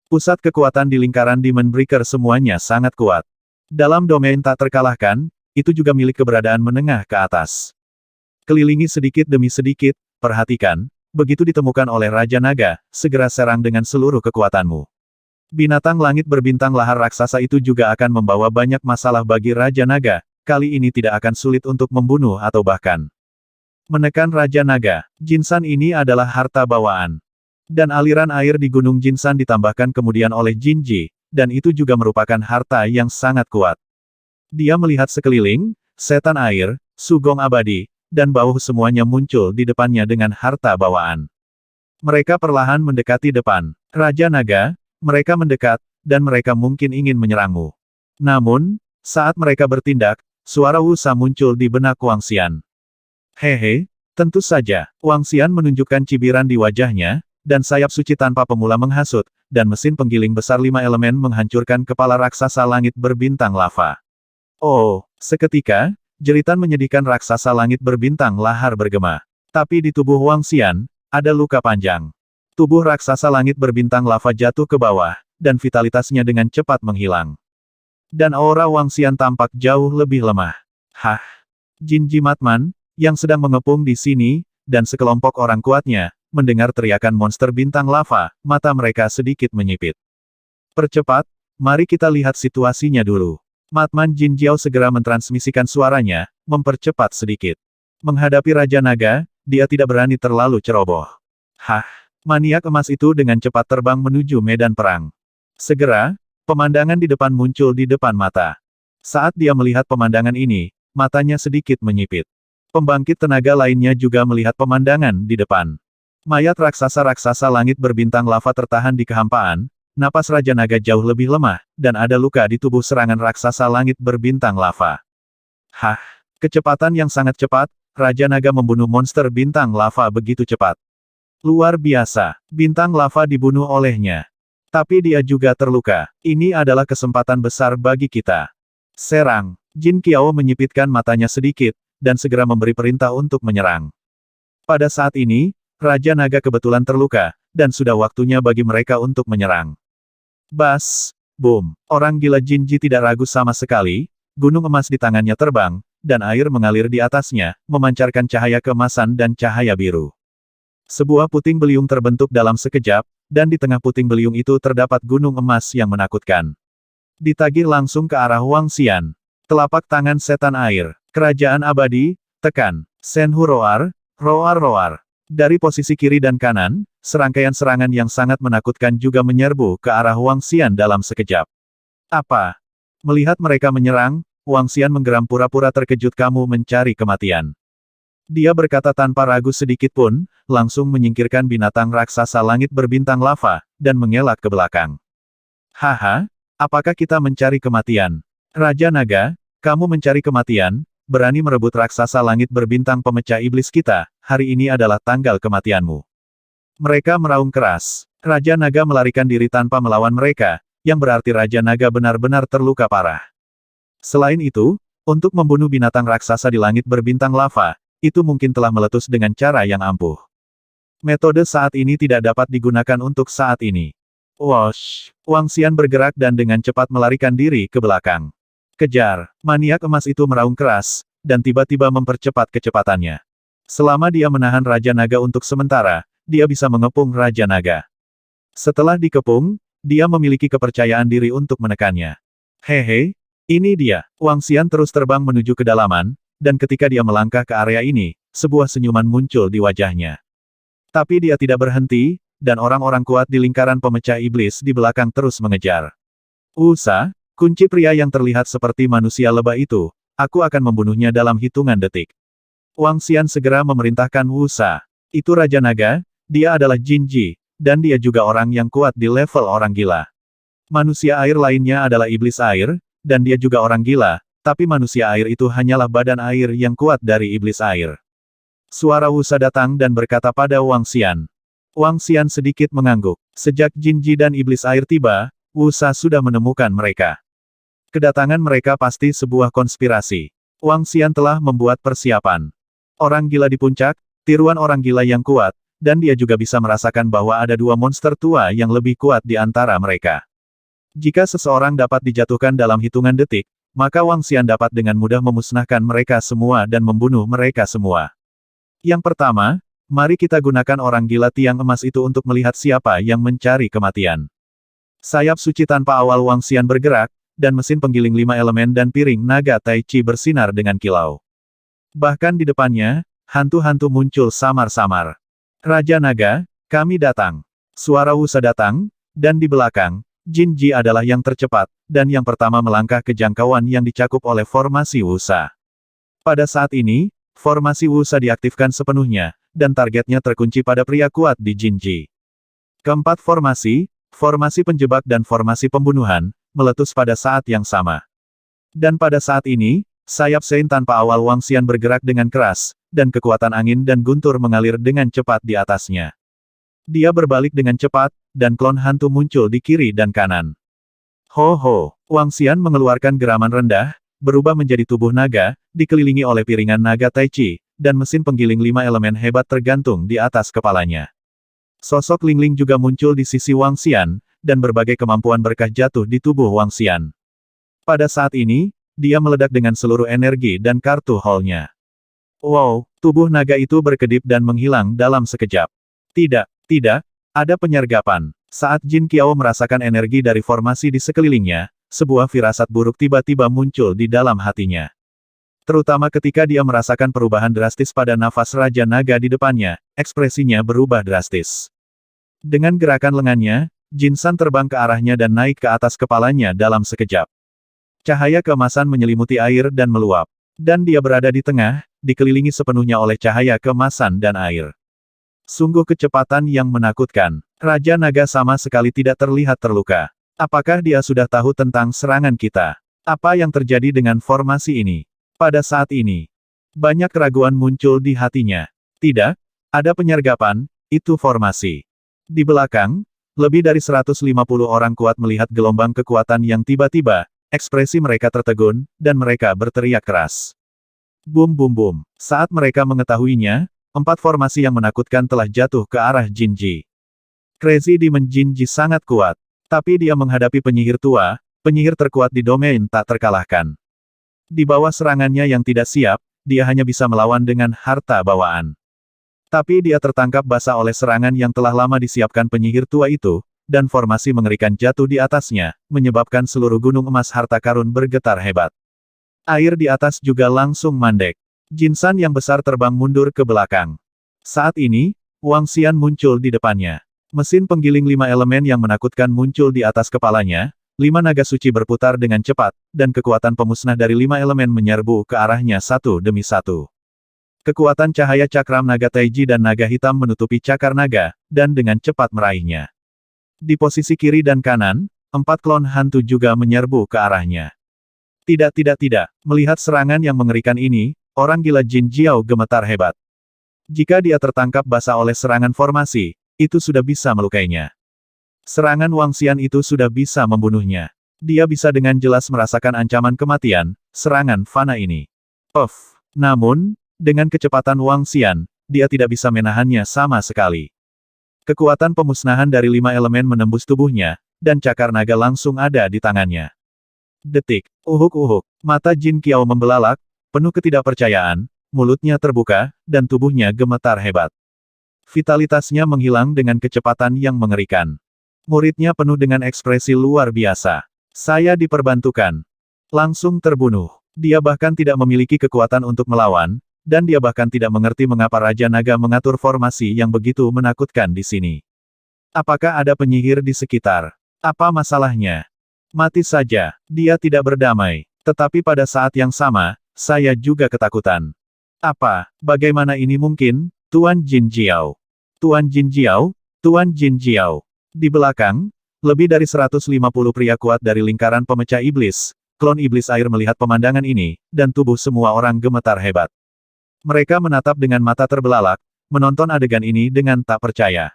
Pusat kekuatan di lingkaran Demon Breaker semuanya sangat kuat. Dalam domain tak terkalahkan, itu juga milik keberadaan menengah ke atas. Kelilingi sedikit demi sedikit, perhatikan, begitu ditemukan oleh Raja Naga, segera serang dengan seluruh kekuatanmu. Binatang langit berbintang lahar raksasa itu juga akan membawa banyak masalah bagi Raja Naga, kali ini tidak akan sulit untuk membunuh atau bahkan menekan Raja Naga. Jinsan ini adalah harta bawaan. Dan aliran air di Gunung Jinsan ditambahkan kemudian oleh Jinji, dan itu juga merupakan harta yang sangat kuat. Dia melihat sekeliling, setan air, sugong abadi, dan bauh semuanya muncul di depannya dengan harta bawaan. Mereka perlahan mendekati depan. Raja Naga, mereka mendekat, dan mereka mungkin ingin menyerangmu. Namun, saat mereka bertindak, suara Wusa muncul di benak Wang Xian. Hehe, tentu saja. Wang Xian menunjukkan cibiran di wajahnya, dan sayap suci tanpa pemula menghasut, dan mesin penggiling besar 5 elemen menghancurkan kepala raksasa langit berbintang lava. Oh, seketika, jeritan menyedihkan raksasa langit berbintang lahar bergema. Tapi di tubuh Wang Xian, ada luka panjang. Tubuh raksasa langit berbintang lava jatuh ke bawah, dan vitalitasnya dengan cepat menghilang. Dan aura Wang Xian tampak jauh lebih lemah. Hah? Jinji Matman, yang sedang mengepung di sini, dan sekelompok orang kuatnya, mendengar teriakan monster bintang lava, mata mereka sedikit menyipit. Percepat, mari kita lihat situasinya dulu. Matman Jin Jiao segera mentransmisikan suaranya, mempercepat sedikit. Menghadapi Raja Naga, dia tidak berani terlalu ceroboh. Hah? Maniak emas itu dengan cepat terbang menuju medan perang. Segera, pemandangan di depan muncul di depan mata. Saat dia melihat pemandangan ini, matanya sedikit menyipit. Pembangkit tenaga lainnya juga melihat pemandangan di depan. Mayat raksasa-raksasa langit berbintang lava tertahan di kehampaan, napas Raja Naga jauh lebih lemah, dan ada luka di tubuh serangan raksasa langit berbintang lava. Hah? Kecepatan yang sangat cepat, Raja Naga membunuh monster bintang lava begitu cepat. Luar biasa, bintang lava dibunuh olehnya. Tapi dia juga terluka. Ini adalah kesempatan besar bagi kita. Serang. Jin Qiao menyipitkan matanya sedikit, dan segera memberi perintah untuk menyerang. Pada saat ini, Raja Naga kebetulan terluka, dan sudah waktunya bagi mereka untuk menyerang. Bas! Boom! Orang gila Jinji tidak ragu sama sekali, gunung emas di tangannya terbang, dan air mengalir di atasnya, memancarkan cahaya keemasan dan cahaya biru. Sebuah puting beliung terbentuk dalam sekejap, dan di tengah puting beliung itu terdapat gunung emas yang menakutkan. Ditagih langsung ke arah Wang Xian. Telapak tangan setan air, kerajaan abadi, tekan, Senhu roar, roar roar. Dari posisi kiri dan kanan, serangkaian serangan yang sangat menakutkan juga menyerbu ke arah Wang Xian dalam sekejap. Apa? Melihat mereka menyerang, Wang Xian menggeram pura-pura terkejut. Kamu mencari kematian. Dia berkata tanpa ragu sedikit pun, langsung menyingkirkan binatang raksasa langit berbintang lava, dan mengelak ke belakang. Haha, apakah kita mencari kematian? Raja Naga, kamu mencari kematian, berani merebut raksasa langit berbintang pemecah iblis kita, hari ini adalah tanggal kematianmu. Mereka meraung keras. Raja Naga melarikan diri tanpa melawan mereka, yang berarti Raja Naga benar-benar terluka parah. Selain itu, untuk membunuh binatang raksasa di langit berbintang lava, itu mungkin telah meletus dengan cara yang ampuh. Metode saat ini tidak dapat digunakan untuk saat ini. Wosh! Wang Xian bergerak dan dengan cepat melarikan diri ke belakang. Kejar! Maniak emas itu meraung keras, dan tiba-tiba mempercepat kecepatannya. Selama dia menahan Raja Naga untuk sementara, dia bisa mengepung Raja Naga. Setelah dikepung, dia memiliki kepercayaan diri untuk menekannya. Hehe, ini dia. Wang Xian terus terbang menuju kedalaman, dan ketika dia melangkah ke area ini, sebuah senyuman muncul di wajahnya. Tapi dia tidak berhenti, dan orang-orang kuat di lingkaran pemecah iblis di belakang terus mengejar. Wusa, kunci pria yang terlihat seperti manusia lebah itu, aku akan membunuhnya dalam hitungan detik. Wang Xian segera memerintahkan Wusa. Itu Raja Naga, dia adalah Jinji, dan dia juga orang yang kuat di level orang gila. Manusia air lainnya adalah iblis air, dan dia juga orang gila, tapi manusia air itu hanyalah badan air yang kuat dari iblis air. Suara Wusa datang dan berkata pada Wang Xian. Wang Xian sedikit mengangguk. Sejak Jinji dan iblis air tiba, Wusa sudah menemukan mereka. Kedatangan mereka pasti sebuah konspirasi. Wang Xian telah membuat persiapan. Orang gila di puncak, tiruan orang gila yang kuat, dan dia juga bisa merasakan bahwa ada dua monster tua yang lebih kuat di antara mereka. Jika seseorang dapat dijatuhkan dalam hitungan detik, maka Wang Xian dapat dengan mudah memusnahkan mereka semua dan membunuh mereka semua. Yang pertama, mari kita gunakan orang gila tiang emas itu untuk melihat siapa yang mencari kematian. Sayap suci tanpa awal Wang Xian bergerak, dan mesin penggiling 5 elemen dan piring naga Tai Chi bersinar dengan kilau. Bahkan di depannya, hantu-hantu muncul samar-samar. Raja Naga, kami datang. Suara Wusa datang, dan di belakang, Jin Ji adalah yang tercepat, dan yang pertama melangkah ke jangkauan yang dicakup oleh formasi Wusa. Pada saat ini, formasi Wusa diaktifkan sepenuhnya, dan targetnya terkunci pada pria kuat di Jin Ji. Keempat formasi penjebak dan formasi pembunuhan, meletus pada saat yang sama. Dan pada saat ini, sayap Sein tanpa awal Wang Xian bergerak dengan keras, dan kekuatan angin dan guntur mengalir dengan cepat di atasnya. Dia berbalik dengan cepat, dan klon hantu muncul di kiri dan kanan. Ho ho, Wang Xian mengeluarkan geraman rendah, berubah menjadi tubuh naga, dikelilingi oleh piringan naga Tai Chi, dan mesin penggiling 5 elemen hebat tergantung di atas kepalanya. Sosok Ling Ling juga muncul di sisi Wang Xian, dan berbagai kemampuan berkah jatuh di tubuh Wang Xian. Pada saat ini, dia meledak dengan seluruh energi dan kartu hall-nya. Wow, tubuh naga itu berkedip dan menghilang dalam sekejap. Tidak, ada penyergapan. Saat Jin Qiao merasakan energi dari formasi di sekelilingnya, sebuah firasat buruk tiba-tiba muncul di dalam hatinya. Terutama ketika dia merasakan perubahan drastis pada nafas Raja Naga di depannya, ekspresinya berubah drastis. Dengan gerakan lengannya, Jin San terbang ke arahnya dan naik ke atas kepalanya dalam sekejap. Cahaya keemasan menyelimuti air dan meluap. Dan dia berada di tengah, dikelilingi sepenuhnya oleh cahaya keemasan dan air. Sungguh kecepatan yang menakutkan. Raja Naga sama sekali tidak terlihat terluka. Apakah dia sudah tahu tentang serangan kita? Apa yang terjadi dengan formasi ini? Pada saat ini, banyak keraguan muncul di hatinya. Tidak, ada penyergapan, itu formasi. Di belakang, lebih dari 150 orang kuat melihat gelombang kekuatan yang tiba-tiba, ekspresi mereka tertegun, dan mereka berteriak keras. Bum bum bum. Saat mereka mengetahuinya, 4 formasi yang menakutkan telah jatuh ke arah Jin Ji. Crazy Demon Jin Ji sangat kuat. Tapi dia menghadapi penyihir tua, penyihir terkuat di domain tak terkalahkan. Di bawah serangannya yang tidak siap, dia hanya bisa melawan dengan harta bawaan. Tapi dia tertangkap basah oleh serangan yang telah lama disiapkan penyihir tua itu, dan formasi mengerikan jatuh di atasnya, menyebabkan seluruh gunung emas harta karun bergetar hebat. Air di atas juga langsung mandek. Jin San yang besar terbang mundur ke belakang. Saat ini, Wang Xian muncul di depannya. Mesin penggiling 5 elemen yang menakutkan muncul di atas kepalanya, 5 naga suci berputar dengan cepat, dan kekuatan pemusnah dari 5 elemen menyerbu ke arahnya satu demi satu. Kekuatan cahaya cakram naga Taiji dan naga hitam menutupi cakar naga, dan dengan cepat meraihnya. Di posisi kiri dan kanan, 4 klon hantu juga menyerbu ke arahnya. Tidak. Melihat serangan yang mengerikan ini, orang gila Jin Jiao gemetar hebat. Jika dia tertangkap basah oleh serangan formasi, itu sudah bisa melukainya. Serangan Wang Xian itu sudah bisa membunuhnya. Dia bisa dengan jelas merasakan ancaman kematian, serangan fana ini. Namun, dengan kecepatan Wang Xian, dia tidak bisa menahannya sama sekali. Kekuatan pemusnahan dari 5 elemen menembus tubuhnya, dan cakar naga langsung ada di tangannya. Detik, uhuk-uhuk, mata Jin Qiao membelalak, penuh ketidakpercayaan, mulutnya terbuka, dan tubuhnya gemetar hebat. Vitalitasnya menghilang dengan kecepatan yang mengerikan. Muridnya penuh dengan ekspresi luar biasa. Saya diperbantukan. Langsung terbunuh. Dia bahkan tidak memiliki kekuatan untuk melawan, dan dia bahkan tidak mengerti mengapa Raja Naga mengatur formasi yang begitu menakutkan di sini. Apakah ada penyihir di sekitar? Apa masalahnya? Mati saja. Dia tidak berdamai. Tetapi pada saat yang sama, saya juga ketakutan. Apa? Bagaimana ini mungkin, Tuan Jin Jiao? Tuan Jin Jiao? Tuan Jin Jiao. Di belakang, lebih dari 150 pria kuat dari lingkaran pemecah iblis, klon iblis air melihat pemandangan ini, dan tubuh semua orang gemetar hebat. Mereka menatap dengan mata terbelalak, menonton adegan ini dengan tak percaya.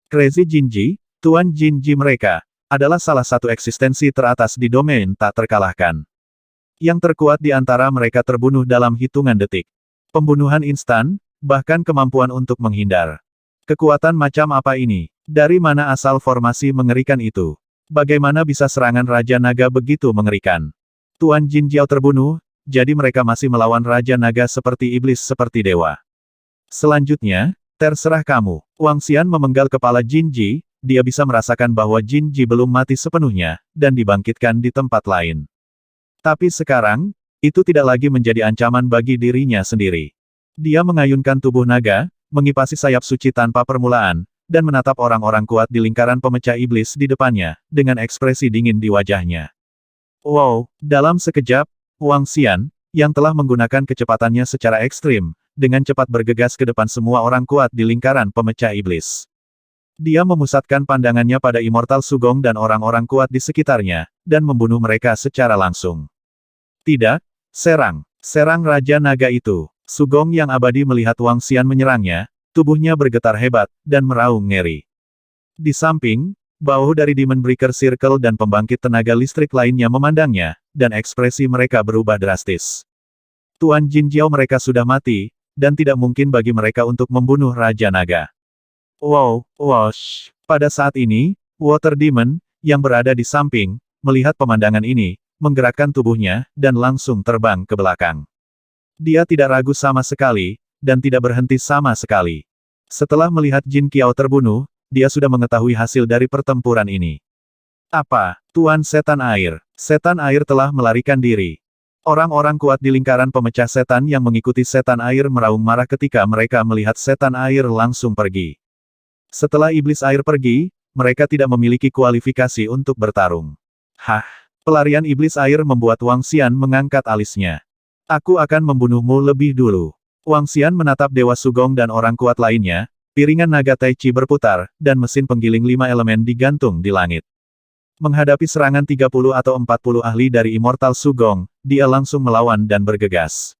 Crazy Jin Ji, Tuan Jin Ji mereka, adalah salah satu eksistensi teratas di domain tak terkalahkan. Yang terkuat di antara mereka terbunuh dalam hitungan detik. Pembunuhan instan, bahkan kemampuan untuk menghindar. Kekuatan macam apa ini? Dari mana asal formasi mengerikan itu? Bagaimana bisa serangan Raja Naga begitu mengerikan? Tuan Jin Jiao terbunuh, jadi mereka masih melawan Raja Naga seperti iblis seperti dewa. Selanjutnya, terserah kamu. Wang Xian memenggal kepala Jin Ji, dia bisa merasakan bahwa Jin Ji belum mati sepenuhnya, dan dibangkitkan di tempat lain. Tapi sekarang, itu tidak lagi menjadi ancaman bagi dirinya sendiri. Dia mengayunkan tubuh naga, mengipasi sayap suci tanpa permulaan, dan menatap orang-orang kuat di lingkaran pemecah iblis di depannya, dengan ekspresi dingin di wajahnya. Wow, dalam sekejap, Wang Xian, yang telah menggunakan kecepatannya secara ekstrim, dengan cepat bergegas ke depan semua orang kuat di lingkaran pemecah iblis. Dia memusatkan pandangannya pada Immortal Sugong dan orang-orang kuat di sekitarnya, dan membunuh mereka secara langsung. Tidak, serang. Serang Raja Naga itu. Sugong yang abadi melihat Wang Xian menyerangnya, tubuhnya bergetar hebat, dan meraung ngeri. Di samping, bahu dari Demon Breaker Circle dan pembangkit tenaga listrik lainnya memandangnya, dan ekspresi mereka berubah drastis. Tuan Jin Jiao mereka sudah mati, dan tidak mungkin bagi mereka untuk membunuh Raja Naga. Wow, wosh. Pada saat ini, Water Demon, yang berada di samping, melihat pemandangan ini, menggerakkan tubuhnya, dan langsung terbang ke belakang. Dia tidak ragu sama sekali, dan tidak berhenti sama sekali. Setelah melihat Jin Qiao terbunuh, dia sudah mengetahui hasil dari pertempuran ini. Apa, Tuan Setan Air? Setan Air telah melarikan diri. Orang-orang kuat di lingkaran pemecah setan yang mengikuti Setan Air meraung marah ketika mereka melihat Setan Air langsung pergi. Setelah Iblis Air pergi, mereka tidak memiliki kualifikasi untuk bertarung. Hah, pelarian Iblis Air membuat Wang Xian mengangkat alisnya. Aku akan membunuhmu lebih dulu. Wang Xian menatap Dewa Sugong dan orang kuat lainnya, piringan naga Tai Chi berputar, dan mesin penggiling 5 elemen digantung di langit. Menghadapi serangan 30 atau 40 ahli dari Immortal Sugong, dia langsung melawan dan bergegas.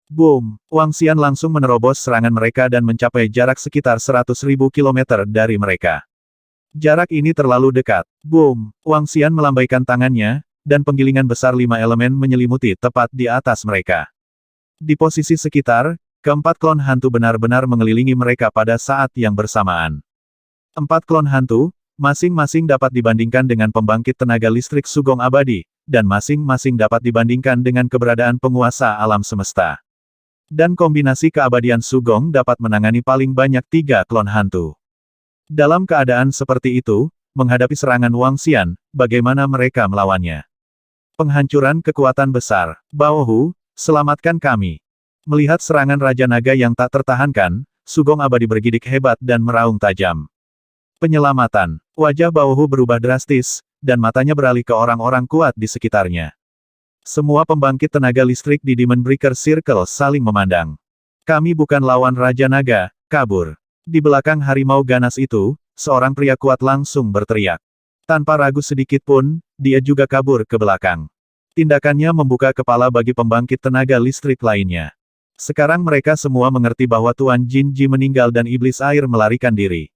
Boom! Wang Xian langsung menerobos serangan mereka dan mencapai jarak sekitar 100.000 kilometer dari mereka. Jarak ini terlalu dekat. Boom! Wang Xian melambaikan tangannya, dan penggilingan besar 5 elemen menyelimuti tepat di atas mereka. Di posisi sekitar, keempat klon hantu benar-benar mengelilingi mereka pada saat yang bersamaan. 4 klon hantu, masing-masing dapat dibandingkan dengan pembangkit tenaga listrik Sugong abadi, dan masing-masing dapat dibandingkan dengan keberadaan penguasa alam semesta. Dan kombinasi keabadian Sugong dapat menangani paling banyak 3 klon hantu. Dalam keadaan seperti itu, menghadapi serangan Wang Xian, bagaimana mereka melawannya? Penghancuran kekuatan besar. Baohu, selamatkan kami. Melihat serangan Raja Naga yang tak tertahankan, Sugong abadi bergidik hebat dan meraung tajam. Penyelamatan. Wajah Baohu berubah drastis, dan matanya beralih ke orang-orang kuat di sekitarnya. Semua pembangkit tenaga listrik di Demon Breaker Circle saling memandang. Kami bukan lawan Raja Naga, kabur. Di belakang harimau ganas itu, seorang pria kuat langsung berteriak. Tanpa ragu sedikit pun, dia juga kabur ke belakang. Tindakannya membuka kepala bagi pembangkit tenaga listrik lainnya. Sekarang mereka semua mengerti bahwa Tuan Jin Ji meninggal dan Iblis Air melarikan diri.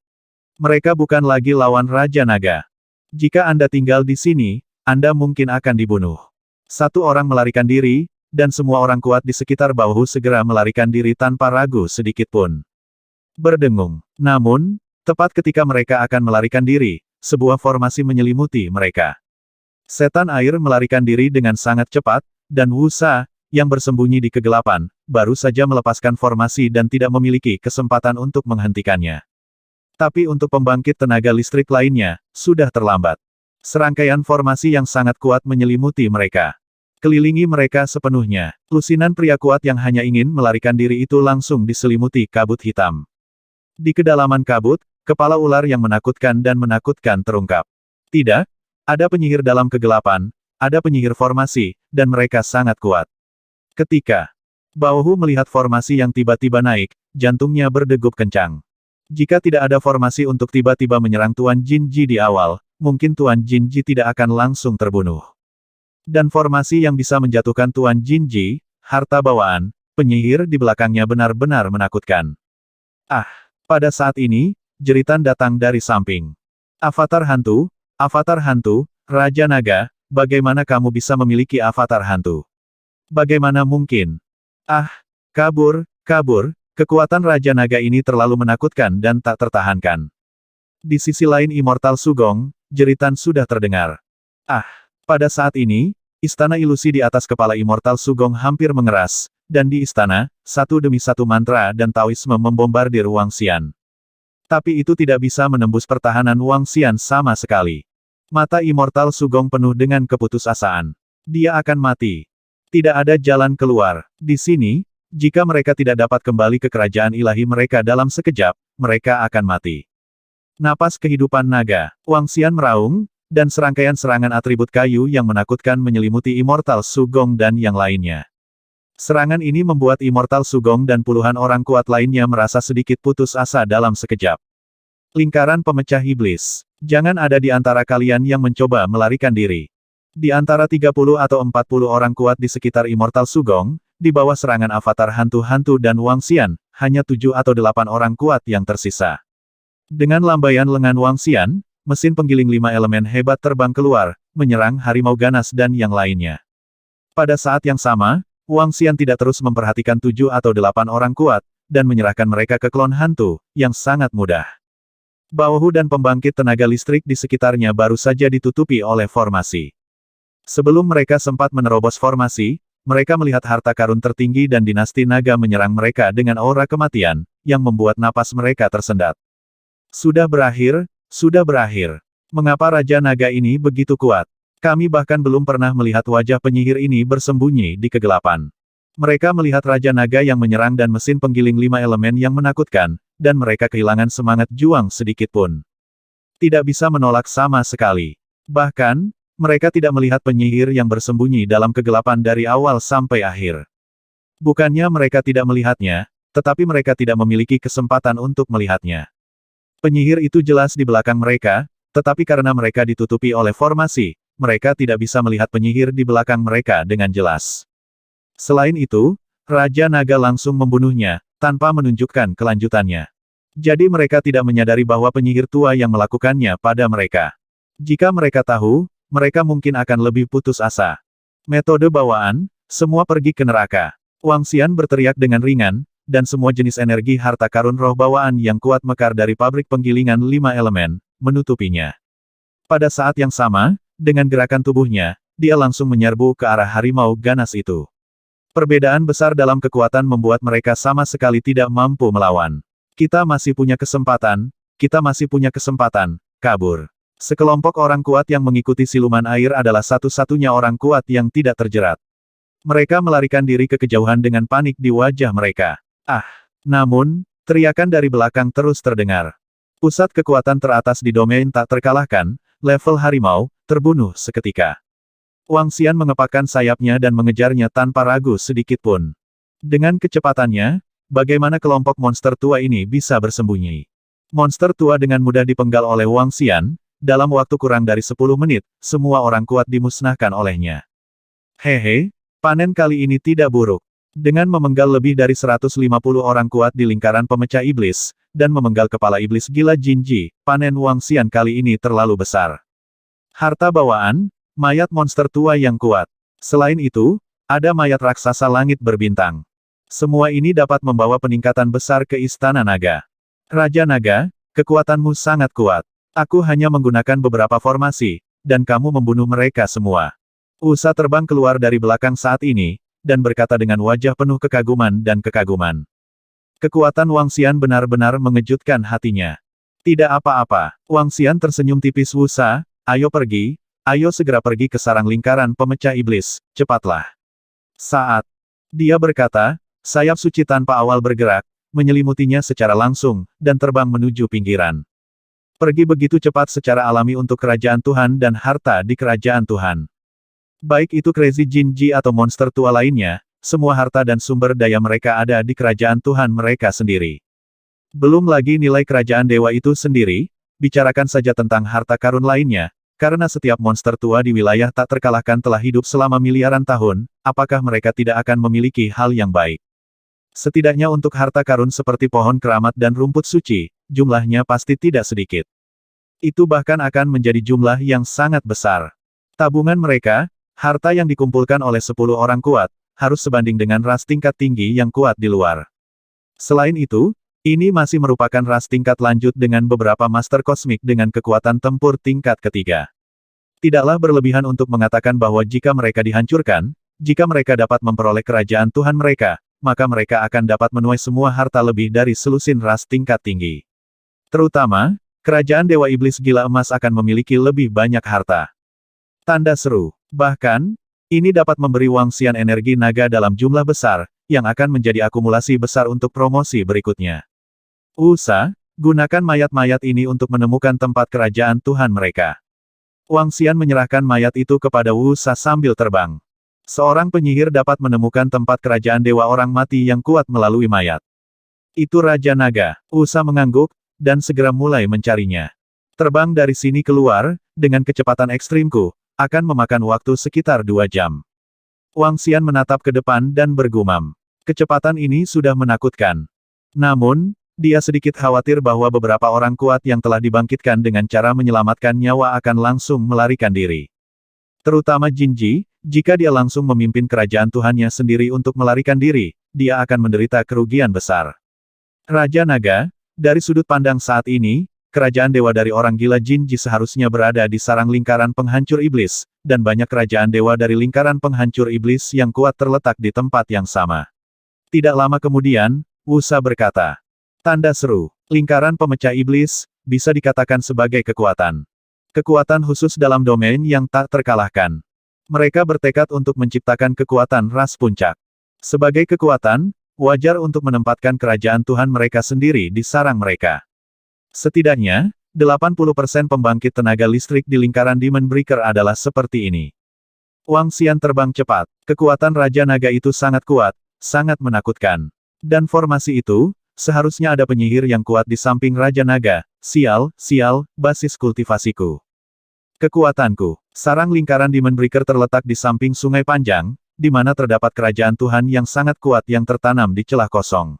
Mereka bukan lagi lawan Raja Naga. Jika Anda tinggal di sini, Anda mungkin akan dibunuh. Satu orang melarikan diri, dan semua orang kuat di sekitar Baohu segera melarikan diri tanpa ragu sedikit pun. Berdengung. Namun, tepat ketika mereka akan melarikan diri, sebuah formasi menyelimuti mereka. Setan Air melarikan diri dengan sangat cepat, dan Wu Sa, yang bersembunyi di kegelapan, baru saja melepaskan formasi dan tidak memiliki kesempatan untuk menghentikannya. Tapi untuk pembangkit tenaga listrik lainnya, sudah terlambat. Serangkaian formasi yang sangat kuat menyelimuti mereka. Kelilingi mereka sepenuhnya. Lusinan pria kuat yang hanya ingin melarikan diri itu langsung diselimuti kabut hitam. Di kedalaman kabut, kepala ular yang menakutkan dan menakutkan terungkap. Tidak, ada penyihir dalam kegelapan, ada penyihir formasi, dan mereka sangat kuat. Ketika Baohu melihat formasi yang tiba-tiba naik, jantungnya berdegup kencang. Jika tidak ada formasi untuk tiba-tiba menyerang Tuan Jin Ji di awal, mungkin Tuan Jin Ji tidak akan langsung terbunuh. Dan formasi yang bisa menjatuhkan Tuan Jin Ji, harta bawaan, penyihir di belakangnya benar-benar menakutkan. Ah, pada saat ini, jeritan datang dari samping. Avatar hantu, Raja Naga, bagaimana kamu bisa memiliki avatar hantu? Bagaimana mungkin? Ah, kabur, kekuatan Raja Naga ini terlalu menakutkan dan tak tertahankan. Di sisi lain Immortal Sugong, jeritan sudah terdengar. Ah, pada saat ini, istana ilusi di atas kepala Immortal Sugong hampir mengeras, dan di istana, satu demi satu mantra dan Taoisme membombardir Wang Xian. Tapi itu tidak bisa menembus pertahanan Wang Xian sama sekali. Mata Immortal Sugong penuh dengan keputusasaan. Dia akan mati. Tidak ada jalan keluar. Di sini, jika mereka tidak dapat kembali ke kerajaan ilahi mereka dalam sekejap, mereka akan mati. Napas kehidupan naga. Wang Xian meraung, dan serangkaian serangan atribut kayu yang menakutkan menyelimuti Immortal Sugong dan yang lainnya. Serangan ini membuat Immortal Sugong dan puluhan orang kuat lainnya merasa sedikit putus asa dalam sekejap. Lingkaran pemecah iblis. Jangan ada di antara kalian yang mencoba melarikan diri. Di antara 30 atau 40 orang kuat di sekitar Immortal Sugong, di bawah serangan avatar hantu-hantu dan Wang Xian, hanya 7 atau 8 orang kuat yang tersisa. Dengan lambaian lengan Wang Xian, mesin penggiling 5 elemen hebat terbang keluar, menyerang harimau ganas dan yang lainnya. Pada saat yang sama, Wang Xian tidak terus memperhatikan 7 atau 8 orang kuat, dan menyerahkan mereka ke klon hantu, yang sangat mudah. Baohu dan pembangkit tenaga listrik di sekitarnya baru saja ditutupi oleh formasi. Sebelum mereka sempat menerobos formasi, mereka melihat harta karun tertinggi dan dinasti naga menyerang mereka dengan aura kematian, yang membuat napas mereka tersendat. Sudah berakhir, sudah berakhir. Mengapa Raja Naga ini begitu kuat? Kami bahkan belum pernah melihat wajah penyihir ini bersembunyi di kegelapan. Mereka melihat Raja Naga yang menyerang dan mesin penggiling 5 elemen yang menakutkan, dan mereka kehilangan semangat juang sedikit pun. Tidak bisa menolak sama sekali. Bahkan, mereka tidak melihat penyihir yang bersembunyi dalam kegelapan dari awal sampai akhir. Bukannya mereka tidak melihatnya, tetapi mereka tidak memiliki kesempatan untuk melihatnya. Penyihir itu jelas di belakang mereka, tetapi karena mereka ditutupi oleh formasi, mereka tidak bisa melihat penyihir di belakang mereka dengan jelas. Selain itu, Raja Naga langsung membunuhnya, tanpa menunjukkan kelanjutannya. Jadi mereka tidak menyadari bahwa penyihir tua yang melakukannya pada mereka. Jika mereka tahu, mereka mungkin akan lebih putus asa. Metode bawaan, semua pergi ke neraka. Wang Xian berteriak dengan ringan, dan semua jenis energi harta karun roh bawaan yang kuat mekar dari pabrik penggilingan 5 elemen, menutupinya. Pada saat yang sama, dengan gerakan tubuhnya, dia langsung menyerbu ke arah harimau ganas itu. Perbedaan besar dalam kekuatan membuat mereka sama sekali tidak mampu melawan. Kita masih punya kesempatan, kabur. Sekelompok orang kuat yang mengikuti siluman air adalah satu-satunya orang kuat yang tidak terjerat. Mereka melarikan diri ke kejauhan dengan panik di wajah mereka. Namun, teriakan dari belakang terus terdengar. Pusat kekuatan teratas di domain tak terkalahkan, level harimau, terbunuh seketika. Wang Xian mengepakkan sayapnya dan mengejarnya tanpa ragu sedikit pun. Dengan kecepatannya, bagaimana kelompok monster tua ini bisa bersembunyi? Monster tua dengan mudah dipenggal oleh Wang Xian, dalam waktu kurang dari 10 menit, semua orang kuat dimusnahkan olehnya. Hehe, panen kali ini tidak buruk. Dengan memenggal lebih dari 150 orang kuat di lingkaran pemecah iblis, dan memenggal kepala iblis gila Jinji, panen Wang Xian kali ini terlalu besar. Harta bawaan, mayat monster tua yang kuat. Selain itu, ada mayat raksasa langit berbintang. Semua ini dapat membawa peningkatan besar ke Istana Naga. Raja Naga, kekuatanmu sangat kuat. Aku hanya menggunakan beberapa formasi, dan kamu membunuh mereka semua. Usa terbang keluar dari belakang saat ini, dan berkata dengan wajah penuh kekaguman dan kekaguman. Kekuatan Wang Xian benar-benar mengejutkan hatinya. Tidak apa-apa, Wang Xian tersenyum tipis. Wusa, ayo segera pergi ke sarang lingkaran pemecah iblis, cepatlah. Saat dia berkata, sayap suci tanpa awal bergerak, menyelimutinya secara langsung, dan terbang menuju pinggiran. Pergi begitu cepat secara alami untuk kerajaan Tuhan dan harta di kerajaan Tuhan. Baik itu Crazy Jinji atau monster tua lainnya, semua harta dan sumber daya mereka ada di kerajaan Tuhan mereka sendiri. Belum lagi nilai kerajaan dewa itu sendiri, bicarakan saja tentang harta karun lainnya, karena setiap monster tua di wilayah tak terkalahkan telah hidup selama miliaran tahun, apakah mereka tidak akan memiliki hal yang baik? Setidaknya untuk harta karun seperti pohon keramat dan rumput suci, jumlahnya pasti tidak sedikit. Itu bahkan akan menjadi jumlah yang sangat besar. Tabungan mereka, harta yang dikumpulkan oleh 10 orang kuat, harus sebanding dengan ras tingkat tinggi yang kuat di luar. Selain itu, ini masih merupakan ras tingkat lanjut dengan beberapa master kosmik dengan kekuatan tempur tingkat ketiga. Tidaklah berlebihan untuk mengatakan bahwa jika mereka dihancurkan, jika mereka dapat memperoleh kerajaan Tuhan mereka, maka mereka akan dapat menuai semua harta lebih dari selusin ras tingkat tinggi. Terutama, kerajaan Dewa Iblis Gila Emas akan memiliki lebih banyak harta. Tanda seru. Bahkan, ini dapat memberi Wang Xian energi naga dalam jumlah besar, yang akan menjadi akumulasi besar untuk promosi berikutnya. Usa, Gunakan mayat-mayat ini untuk menemukan tempat kerajaan Tuhan mereka. Wang Xian menyerahkan mayat itu kepada Wu Sa sambil terbang. Seorang penyihir dapat menemukan tempat kerajaan dewa orang mati yang kuat melalui mayat. Itu Raja Naga. Wu Sa mengangguk, dan segera mulai mencarinya. Terbang dari sini keluar, dengan kecepatan ekstrimku, akan memakan waktu sekitar 2 jam. Wang Xian menatap ke depan dan bergumam. Kecepatan ini sudah menakutkan. Namun, dia sedikit khawatir bahwa beberapa orang kuat yang telah dibangkitkan dengan cara menyelamatkan nyawa akan langsung melarikan diri. Terutama Jinji, jika dia langsung memimpin kerajaan Tuhannya sendiri untuk melarikan diri, dia akan menderita kerugian besar. Raja Naga, dari sudut pandang saat ini, kerajaan dewa dari orang gila Jinji seharusnya berada di sarang lingkaran penghancur iblis, dan banyak kerajaan dewa dari lingkaran penghancur iblis yang kuat terletak di tempat yang sama. Tidak lama kemudian, Wu Sa berkata, tanda seru, lingkaran pemecah iblis, bisa dikatakan sebagai kekuatan. Kekuatan khusus dalam domain yang tak terkalahkan. Mereka bertekad untuk menciptakan kekuatan ras puncak. Sebagai kekuatan, wajar untuk menempatkan kerajaan Tuhan mereka sendiri di sarang mereka. Setidaknya, 80% pembangkit tenaga listrik di lingkaran Demon Breaker adalah seperti ini. Wang Xian terbang cepat, kekuatan Raja Naga itu sangat kuat, sangat menakutkan. Dan formasi itu, seharusnya ada penyihir yang kuat di samping Raja Naga. Sial, basis kultivasiku. Kekuatanku. Sarang lingkaran Demon Breaker terletak di samping sungai panjang, di mana terdapat kerajaan Tuhan yang sangat kuat yang tertanam di celah kosong.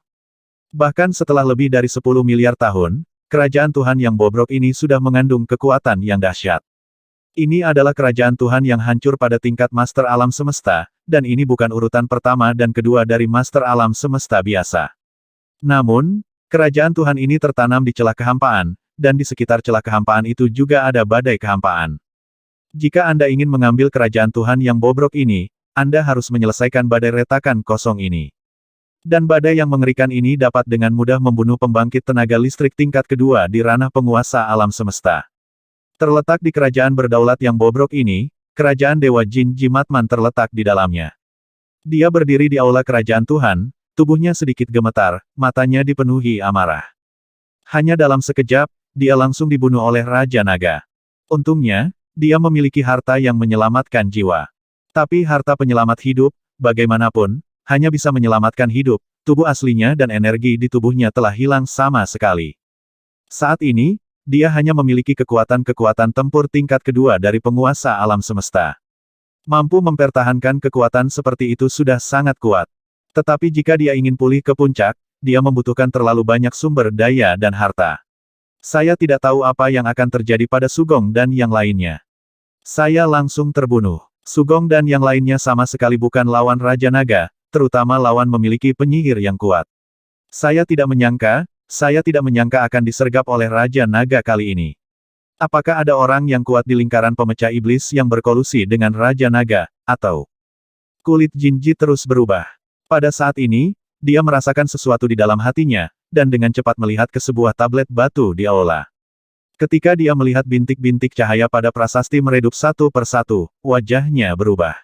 Bahkan setelah lebih dari 10 miliar tahun, kerajaan Tuhan yang bobrok ini sudah mengandung kekuatan yang dahsyat. Ini adalah kerajaan Tuhan yang hancur pada tingkat Master Alam Semesta, dan ini bukan urutan pertama dan kedua dari Master Alam Semesta biasa. Namun, kerajaan Tuhan ini tertanam di celah kehampaan, dan di sekitar celah kehampaan itu juga ada badai kehampaan. Jika Anda ingin mengambil kerajaan Tuhan yang bobrok ini, Anda harus menyelesaikan badai retakan kosong ini. Dan badai yang mengerikan ini dapat dengan mudah membunuh pembangkit tenaga listrik tingkat kedua di ranah penguasa alam semesta. Terletak di kerajaan berdaulat yang bobrok ini, kerajaan Dewa Jin Jimatman terletak di dalamnya. Dia berdiri di aula kerajaan Tuhan, tubuhnya sedikit gemetar, matanya dipenuhi amarah. Hanya dalam sekejap, dia langsung dibunuh oleh Raja Naga. Untungnya, dia memiliki harta yang menyelamatkan jiwa. Tapi harta penyelamat hidup, bagaimanapun, hanya bisa menyelamatkan hidup, tubuh aslinya dan energi di tubuhnya telah hilang sama sekali. Saat ini, dia hanya memiliki kekuatan-kekuatan tempur tingkat kedua dari penguasa alam semesta. Mampu mempertahankan kekuatan seperti itu sudah sangat kuat. Tetapi jika dia ingin pulih ke puncak, dia membutuhkan terlalu banyak sumber daya dan harta. Saya tidak tahu apa yang akan terjadi pada Sugong dan yang lainnya. Saya langsung terbunuh. Sugong dan yang lainnya sama sekali bukan lawan Raja Naga, terutama lawan memiliki penyihir yang kuat. Saya tidak menyangka akan disergap oleh Raja Naga kali ini. Apakah ada orang yang kuat di lingkaran pemecah iblis yang berkolusi dengan Raja Naga, atau... Kulit Jinji terus berubah. Pada saat ini, dia merasakan sesuatu di dalam hatinya, dan dengan cepat melihat ke sebuah tablet batu di aula. Ketika dia melihat bintik-bintik cahaya pada prasasti meredup satu persatu, wajahnya berubah.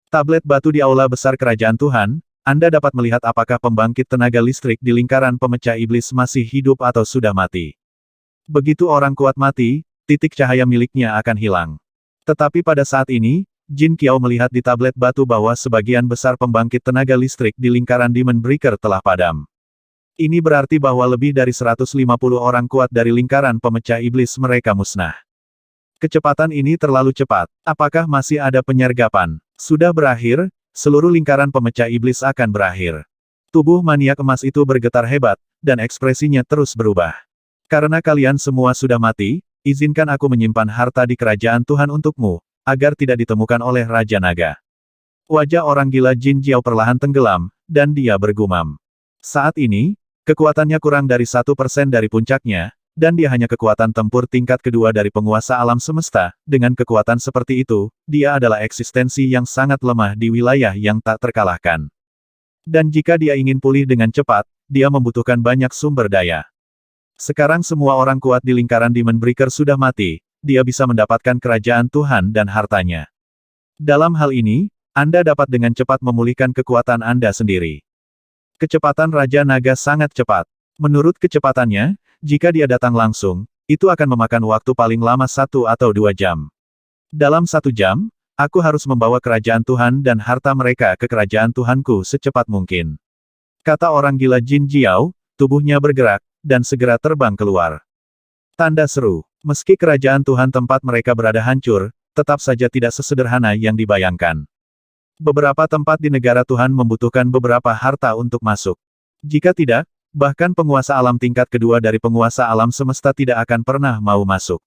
Tablet batu di aula besar kerajaan Tuhan, Anda dapat melihat apakah pembangkit tenaga listrik di lingkaran pemecah iblis masih hidup atau sudah mati. Begitu orang kuat mati, titik cahaya miliknya akan hilang. Tetapi pada saat ini, Jin Qiao melihat di tablet batu bahwa sebagian besar pembangkit tenaga listrik di lingkaran Demon Breaker telah padam. Ini berarti bahwa lebih dari 150 orang kuat dari lingkaran pemecah iblis mereka musnah. Kecepatan ini terlalu cepat. Apakah masih ada penyergapan? Sudah berakhir, seluruh lingkaran pemecah iblis akan berakhir. Tubuh maniak emas itu bergetar hebat, dan ekspresinya terus berubah. Karena kalian semua sudah mati, izinkan aku menyimpan harta di kerajaan Tuhan untukmu, agar tidak ditemukan oleh Raja Naga. Wajah orang gila Jin Jiao perlahan tenggelam, dan dia bergumam. Saat ini, kekuatannya kurang dari 1% dari puncaknya, dan dia hanya kekuatan tempur tingkat kedua dari penguasa alam semesta. Dengan kekuatan seperti itu, dia adalah eksistensi yang sangat lemah di wilayah yang tak terkalahkan. Dan jika dia ingin pulih dengan cepat, dia membutuhkan banyak sumber daya. Sekarang semua orang kuat di lingkaran Demon Breaker sudah mati, dia bisa mendapatkan kerajaan Tuhan dan hartanya. Dalam hal ini, Anda dapat dengan cepat memulihkan kekuatan Anda sendiri. Kecepatan Raja Naga sangat cepat. Menurut kecepatannya, Jika dia datang langsung, itu akan memakan waktu paling lama 1 atau 2 jam. Dalam 1 jam, aku harus membawa kerajaan Tuhan dan harta mereka ke kerajaan Tuhanku secepat mungkin. Kata orang gila Jin Jiao, tubuhnya bergerak, dan segera terbang keluar. Tanda seru. Meski kerajaan Tuhan tempat mereka berada hancur, tetap saja tidak sesederhana yang dibayangkan. Beberapa tempat di negara Tuhan membutuhkan beberapa harta untuk masuk. Jika tidak, bahkan penguasa alam tingkat kedua dari penguasa alam semesta tidak akan pernah mau masuk.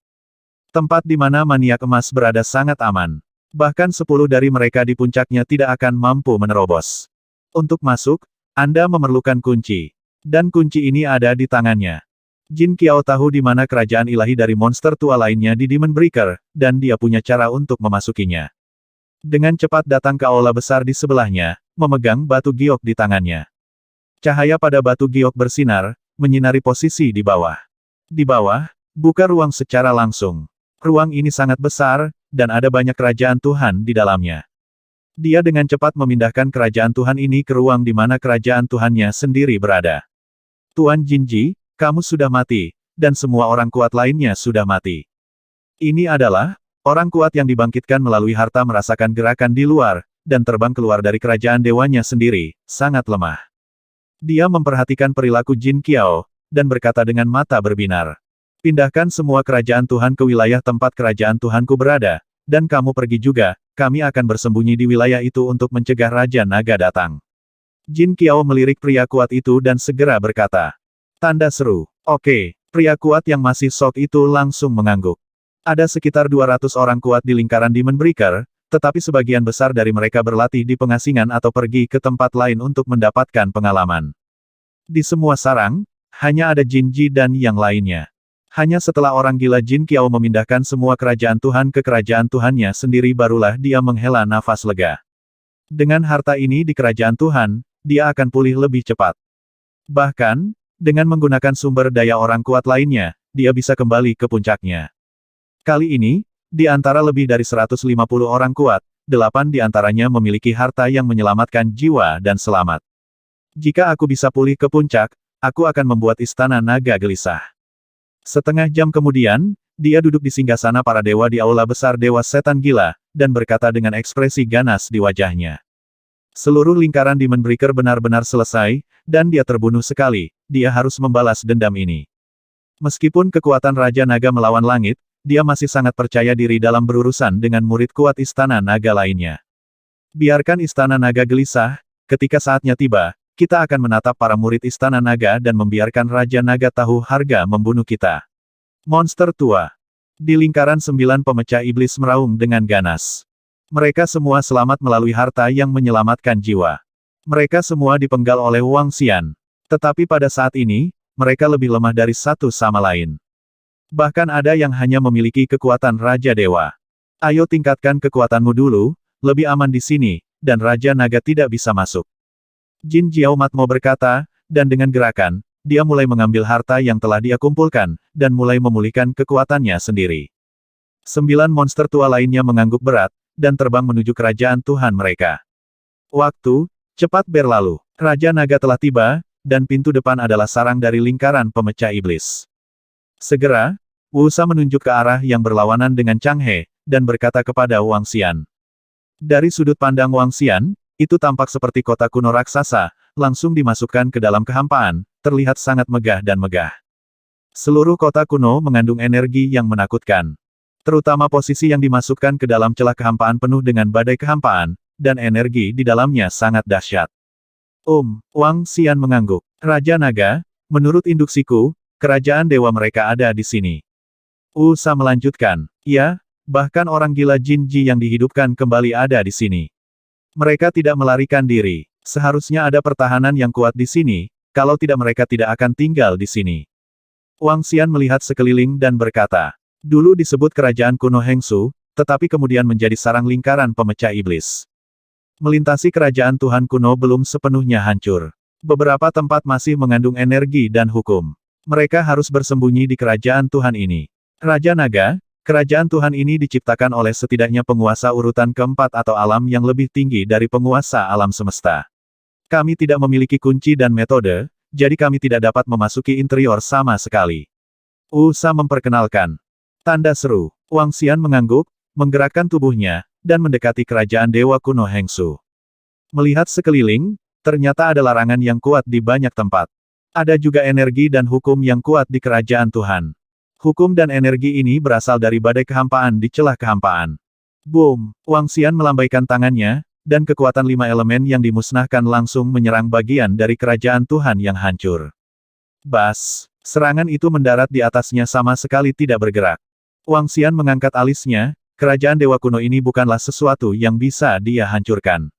Tempat di mana maniak emas berada sangat aman. Bahkan 10 dari mereka di puncaknya tidak akan mampu menerobos. Untuk masuk, Anda memerlukan kunci. Dan kunci ini ada di tangannya. Jin Qiao tahu di mana kerajaan ilahi dari monster tua lainnya di Demon Breaker, dan dia punya cara untuk memasukinya. Dengan cepat datang ke aula besar di sebelahnya, memegang batu giok di tangannya. Cahaya pada batu giok bersinar, menyinari posisi di bawah. Di bawah, buka ruang secara langsung. Ruang ini sangat besar, dan ada banyak kerajaan Tuhan di dalamnya. Dia dengan cepat memindahkan kerajaan Tuhan ini ke ruang di mana kerajaan Tuhannya sendiri berada. Tuan Jinji, kamu sudah mati, dan semua orang kuat lainnya sudah mati. Ini adalah orang kuat yang dibangkitkan melalui harta merasakan gerakan di luar, dan terbang keluar dari kerajaan dewanya sendiri, sangat lemah. Dia memperhatikan perilaku Jin Qiao, dan berkata dengan mata berbinar. Pindahkan semua kerajaan Tuhan ke wilayah tempat kerajaan Tuhanku berada, dan kamu pergi juga, kami akan bersembunyi di wilayah itu untuk mencegah Raja Naga datang. Jin Qiao melirik pria kuat itu dan segera berkata. Tanda seru. Oke, pria kuat yang masih sok itu langsung mengangguk. Ada sekitar 200 orang kuat di lingkaran Demon Breaker, tetapi sebagian besar dari mereka berlatih di pengasingan atau pergi ke tempat lain untuk mendapatkan pengalaman. Di semua sarang, hanya ada Jin Ji dan yang lainnya. Hanya setelah orang gila Jin Qiao memindahkan semua kerajaan Tuhan ke kerajaan Tuhannya sendiri barulah dia menghela nafas lega. Dengan harta ini di kerajaan Tuhan, dia akan pulih lebih cepat. Bahkan, dengan menggunakan sumber daya orang kuat lainnya, dia bisa kembali ke puncaknya. Kali ini, di antara lebih dari 150 orang kuat, 8 di antaranya memiliki harta yang menyelamatkan jiwa dan selamat. Jika aku bisa pulih ke puncak, aku akan membuat istana naga gelisah. Setengah jam kemudian, dia duduk di singgasana para dewa di aula besar Dewa Setan Gila, dan berkata dengan ekspresi ganas di wajahnya. Seluruh lingkaran Demon Breaker benar-benar selesai, dan dia terbunuh sekali, dia harus membalas dendam ini. Meskipun kekuatan Raja Naga melawan langit, dia masih sangat percaya diri dalam berurusan dengan murid kuat Istana Naga lainnya. Biarkan Istana Naga gelisah, ketika saatnya tiba, kita akan menatap para murid Istana Naga dan membiarkan Raja Naga tahu harga membunuh kita. Monster tua. Di lingkaran 9 pemecah iblis meraung dengan ganas. Mereka semua selamat melalui harta yang menyelamatkan jiwa. Mereka semua dipenggal oleh Wang Xian. Tetapi pada saat ini, mereka lebih lemah dari satu sama lain. Bahkan ada yang hanya memiliki kekuatan Raja Dewa. Ayo tingkatkan kekuatanmu dulu, lebih aman di sini, dan Raja Naga tidak bisa masuk. Jin Jiao Matmo berkata, dan dengan gerakan, dia mulai mengambil harta yang telah dia kumpulkan, dan mulai memulihkan kekuatannya sendiri. 9 monster tua lainnya mengangguk berat, dan terbang menuju kerajaan Tuhan mereka. Waktu, cepat berlalu. Raja Naga telah tiba, dan pintu depan adalah sarang dari lingkaran pemecah iblis. Segera, Wu Sha menunjuk ke arah yang berlawanan dengan Chang He, dan berkata kepada Wang Xian. Dari sudut pandang Wang Xian, itu tampak seperti kota kuno raksasa, langsung dimasukkan ke dalam kehampaan, terlihat sangat megah dan megah. Seluruh kota kuno mengandung energi yang menakutkan. Terutama posisi yang dimasukkan ke dalam celah kehampaan penuh dengan badai kehampaan, dan energi di dalamnya sangat dahsyat. Wang Xian mengangguk. Raja Naga, menurut induksiku, kerajaan dewa mereka ada di sini. Wu Sha melanjutkan. Ya, bahkan orang gila Jin Ji yang dihidupkan kembali ada di sini. Mereka tidak melarikan diri. Seharusnya ada pertahanan yang kuat di sini, kalau tidak mereka tidak akan tinggal di sini. Wang Xian melihat sekeliling dan berkata, dulu disebut kerajaan kuno Hengsu, tetapi kemudian menjadi sarang lingkaran pemecah iblis. Melintasi kerajaan Tuhan kuno belum sepenuhnya hancur. Beberapa tempat masih mengandung energi dan hukum. Mereka harus bersembunyi di kerajaan Tuhan ini. Raja Naga, kerajaan Tuhan ini diciptakan oleh setidaknya penguasa urutan keempat atau alam yang lebih tinggi dari penguasa alam semesta. Kami tidak memiliki kunci dan metode, jadi kami tidak dapat memasuki interior sama sekali. Sa memperkenalkan. Tanda seru. Wang Xian mengangguk, menggerakkan tubuhnya, dan mendekati kerajaan Dewa Kuno Hengsu. Melihat sekeliling, ternyata ada larangan yang kuat di banyak tempat. Ada juga energi dan hukum yang kuat di kerajaan Tuhan. Hukum dan energi ini berasal dari badai kehampaan di celah kehampaan. Boom! Wang Xian melambaikan tangannya, dan kekuatan 5 elemen yang dimusnahkan langsung menyerang bagian dari kerajaan Tuhan yang hancur. Bas! Serangan itu mendarat di atasnya sama sekali tidak bergerak. Wang Xian mengangkat alisnya, kerajaan Dewa Kuno ini bukanlah sesuatu yang bisa dia hancurkan.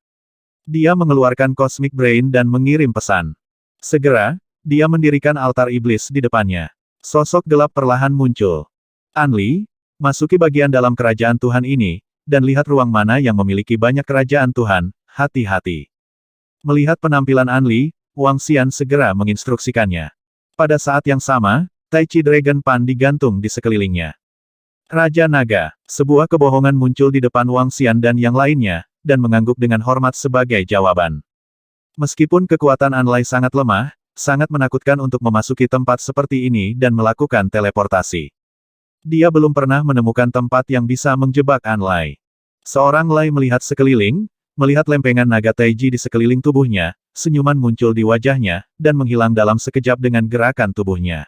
Dia mengeluarkan Cosmic Brain dan mengirim pesan. Segera, dia mendirikan altar iblis di depannya. Sosok gelap perlahan muncul. Anli, masuki bagian dalam kerajaan Tuhan ini, dan lihat ruang mana yang memiliki banyak kerajaan Tuhan, hati-hati. Melihat penampilan Anli, Wang Xian segera menginstruksikannya. Pada saat yang sama, Tai Chi Dragon Pan digantung di sekelilingnya. Raja Naga, sebuah kebohongan muncul di depan Wang Xian dan yang lainnya, dan mengangguk dengan hormat sebagai jawaban. Meskipun kekuatan Anlai sangat lemah, sangat menakutkan untuk memasuki tempat seperti ini dan melakukan teleportasi. Dia belum pernah menemukan tempat yang bisa menjebak Anlai. Seorang Lai melihat sekeliling, melihat lempengan naga Taiji di sekeliling tubuhnya, senyuman muncul di wajahnya, dan menghilang dalam sekejap dengan gerakan tubuhnya.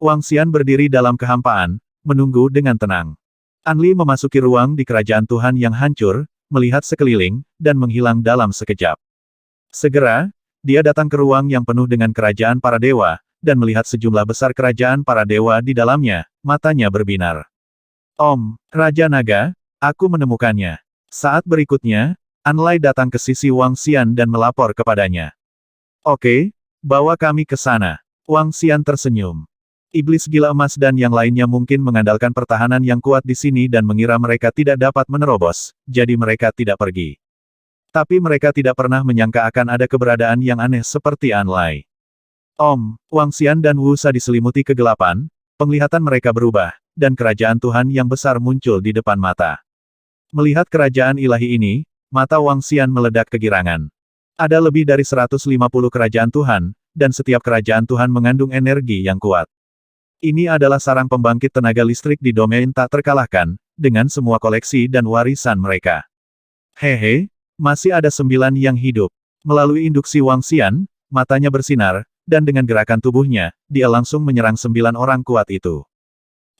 Wang Xian berdiri dalam kehampaan, menunggu dengan tenang. Anli memasuki ruang di kerajaan Tuhan yang hancur, melihat sekeliling, dan menghilang dalam sekejap. Segera, dia datang ke ruang yang penuh dengan kerajaan para dewa, dan melihat sejumlah besar kerajaan para dewa di dalamnya, matanya berbinar. Raja Naga, aku menemukannya. Saat berikutnya, Anlai datang ke sisi Wang Xian dan melapor kepadanya. Oke, bawa kami ke sana. Wang Xian tersenyum. Iblis gila emas dan yang lainnya mungkin mengandalkan pertahanan yang kuat di sini dan mengira mereka tidak dapat menerobos, jadi mereka tidak pergi. Tapi mereka tidak pernah menyangka akan ada keberadaan yang aneh seperti Anlai. Wang Xian dan Wu Sa diselimuti kegelapan, penglihatan mereka berubah, dan kerajaan Tuhan yang besar muncul di depan mata. Melihat kerajaan ilahi ini, mata Wang Xian meledak kegirangan. Ada lebih dari 150 kerajaan Tuhan, dan setiap kerajaan Tuhan mengandung energi yang kuat. Ini adalah sarang pembangkit tenaga listrik di domain tak terkalahkan, dengan semua koleksi dan warisan mereka. Hehe, masih ada 9 yang hidup. Melalui induksi Wang Xian, matanya bersinar, dan dengan gerakan tubuhnya, dia langsung menyerang 9 orang kuat itu.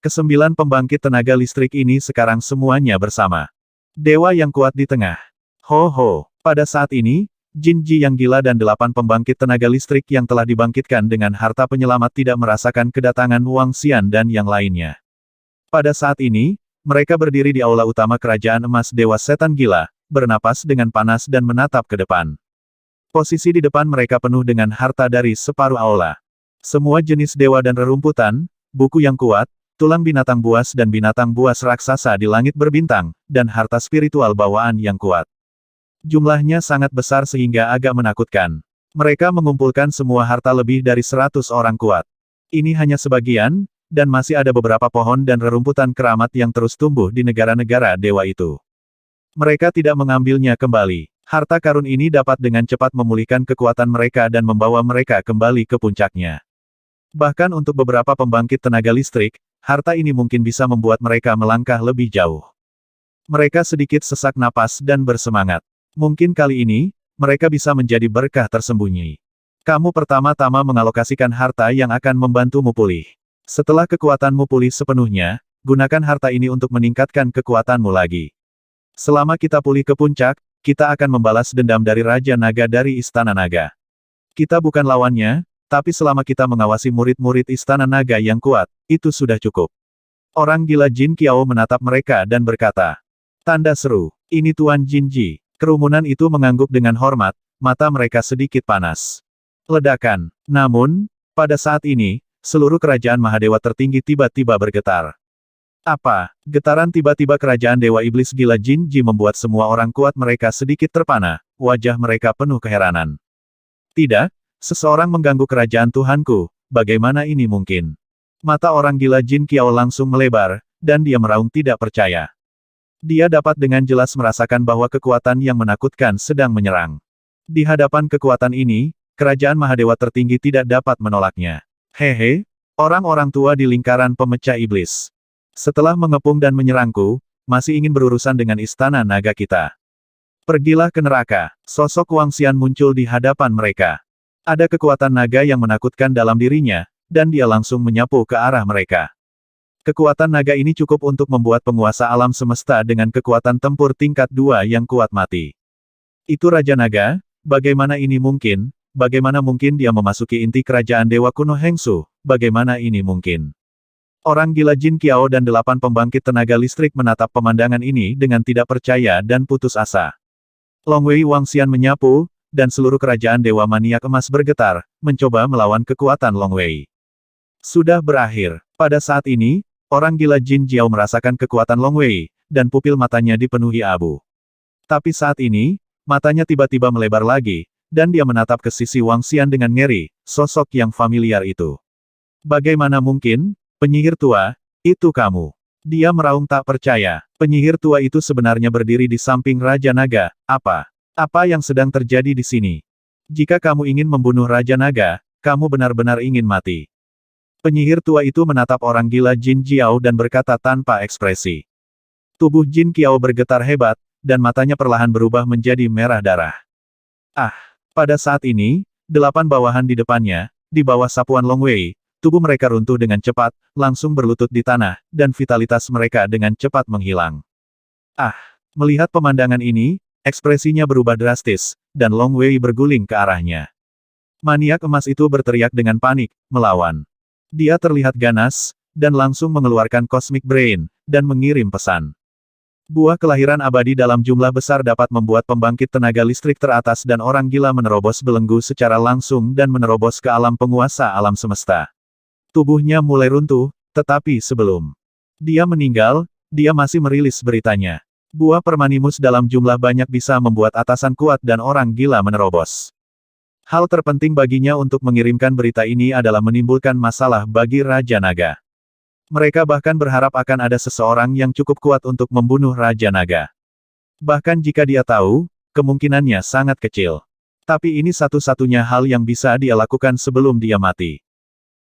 Ke-9 pembangkit tenaga listrik ini sekarang semuanya bersama. Dewa yang kuat di tengah. Pada saat ini, Jin Ji yang gila dan 8 pembangkit tenaga listrik yang telah dibangkitkan dengan harta penyelamat tidak merasakan kedatangan Wang Xian dan yang lainnya. Pada saat ini, mereka berdiri di aula utama kerajaan emas Dewa Setan Gila, bernapas dengan panas dan menatap ke depan. Posisi di depan mereka penuh dengan harta dari separuh aula. Semua jenis dewa dan rerumputan, buku yang kuat, tulang binatang buas dan binatang buas raksasa di langit berbintang, dan harta spiritual bawaan yang kuat. Jumlahnya sangat besar sehingga agak menakutkan. Mereka mengumpulkan semua harta lebih dari 100 orang kuat. Ini hanya sebagian, dan masih ada beberapa pohon dan rerumputan keramat yang terus tumbuh di negara-negara dewa itu. Mereka tidak mengambilnya kembali. Harta karun ini dapat dengan cepat memulihkan kekuatan mereka dan membawa mereka kembali ke puncaknya. Bahkan untuk beberapa pembangkit tenaga listrik, harta ini mungkin bisa membuat mereka melangkah lebih jauh. Mereka sedikit sesak napas dan bersemangat. Mungkin kali ini, mereka bisa menjadi berkah tersembunyi. Kamu pertama-tama mengalokasikan harta yang akan membantumu pulih. Setelah kekuatanmu pulih sepenuhnya, gunakan harta ini untuk meningkatkan kekuatanmu lagi. Selama kita pulih ke puncak, kita akan membalas dendam dari Raja Naga dari Istana Naga. Kita bukan lawannya, tapi selama kita mengawasi murid-murid Istana Naga yang kuat, itu sudah cukup. Orang gila Jin Qiao menatap mereka dan berkata, tanda seru, ini Tuan Jin Ji. Kerumunan itu mengangguk dengan hormat, mata mereka sedikit panas. Ledakan. Namun, pada saat ini, seluruh kerajaan Mahadewa tertinggi tiba-tiba bergetar. Apa? Getaran tiba-tiba kerajaan Dewa Iblis Gila Jin Ji membuat semua orang kuat mereka sedikit terpana, wajah mereka penuh keheranan. Tidak, seseorang mengganggu kerajaan Tuhanku, bagaimana ini mungkin? Mata orang gila Jin Qiao langsung melebar, dan dia meraung tidak percaya. Dia dapat dengan jelas merasakan bahwa kekuatan yang menakutkan sedang menyerang. Di hadapan kekuatan ini, kerajaan Mahadewa tertinggi tidak dapat menolaknya. Hehe, orang-orang tua di lingkaran pemecah iblis. Setelah mengepung dan menyerangku, masih ingin berurusan dengan istana naga kita. Pergilah ke neraka. Sosok Wang Xian muncul di hadapan mereka. Ada kekuatan naga yang menakutkan dalam dirinya, dan dia langsung menyapu ke arah mereka. Kekuatan naga ini cukup untuk membuat penguasa alam semesta dengan kekuatan tempur tingkat 2 yang kuat mati. Itu Raja Naga, bagaimana ini mungkin? Bagaimana mungkin dia memasuki inti kerajaan Dewa Kuno Hengsu? Bagaimana ini mungkin? Orang gila Jin Qiao dan 8 pembangkit tenaga listrik menatap pemandangan ini dengan tidak percaya dan putus asa. Long Wei Wang Xian menyapu, dan seluruh kerajaan Dewa Maniak Emas bergetar, mencoba melawan kekuatan Long Wei. Sudah berakhir. Pada saat ini, orang gila Jin Jiao merasakan kekuatan Long Wei, dan pupil matanya dipenuhi abu. Tapi saat ini, matanya tiba-tiba melebar lagi, dan dia menatap ke sisi Wang Xian dengan ngeri, sosok yang familiar itu. Bagaimana mungkin? Penyihir tua, itu kamu. Dia meraung tak percaya. Penyihir tua itu sebenarnya berdiri di samping Raja Naga. Apa yang sedang terjadi di sini? Jika kamu ingin membunuh Raja Naga, kamu benar-benar ingin mati. Penyihir tua itu menatap orang gila Jin Jiao dan berkata tanpa ekspresi. Tubuh Jin Qiao bergetar hebat, dan matanya perlahan berubah menjadi merah darah. Pada saat ini, 8 bawahan di depannya, di bawah sapuan Long Wei, tubuh mereka runtuh dengan cepat, langsung berlutut di tanah, dan vitalitas mereka dengan cepat menghilang. Melihat pemandangan ini, ekspresinya berubah drastis, dan Long Wei berguling ke arahnya. Maniak emas itu berteriak dengan panik, melawan. Dia terlihat ganas, dan langsung mengeluarkan Cosmic Brain, dan mengirim pesan. Buah kelahiran abadi dalam jumlah besar dapat membuat pembangkit tenaga listrik teratas dan orang gila menerobos belenggu secara langsung dan menerobos ke alam penguasa alam semesta. Tubuhnya mulai runtuh, tetapi sebelum dia meninggal, dia masih merilis beritanya. Buah permanimus dalam jumlah banyak bisa membuat atasan kuat dan orang gila menerobos. Hal terpenting baginya untuk mengirimkan berita ini adalah menimbulkan masalah bagi Raja Naga. Mereka bahkan berharap akan ada seseorang yang cukup kuat untuk membunuh Raja Naga. Bahkan jika dia tahu, kemungkinannya sangat kecil. Tapi ini satu-satunya hal yang bisa dia lakukan sebelum dia mati.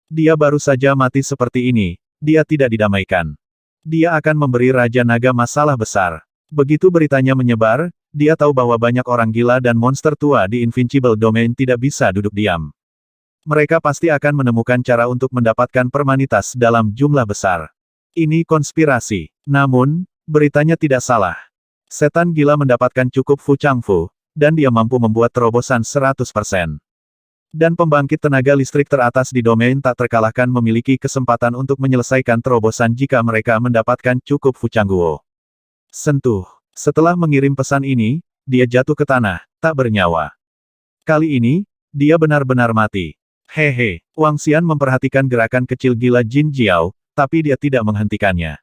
Dia baru saja mati seperti ini, dia tidak didamaikan. Dia akan memberi Raja Naga masalah besar. Begitu beritanya menyebar, dia tahu bahwa banyak orang gila dan monster tua di Invincible Domain tidak bisa duduk diam. Mereka pasti akan menemukan cara untuk mendapatkan permanitas dalam jumlah besar. Ini konspirasi. Namun, beritanya tidak salah. Setan gila mendapatkan cukup Fu Changfu, dan dia mampu membuat terobosan 100%. Dan pembangkit tenaga listrik teratas di domain tak terkalahkan memiliki kesempatan untuk menyelesaikan terobosan jika mereka mendapatkan cukup Fu Changguo. Sentuh. Setelah mengirim pesan ini, dia jatuh ke tanah, tak bernyawa. Kali ini, dia benar-benar mati. Hehe, Wang Xian memperhatikan gerakan kecil gila Jin Jiao, tapi dia tidak menghentikannya.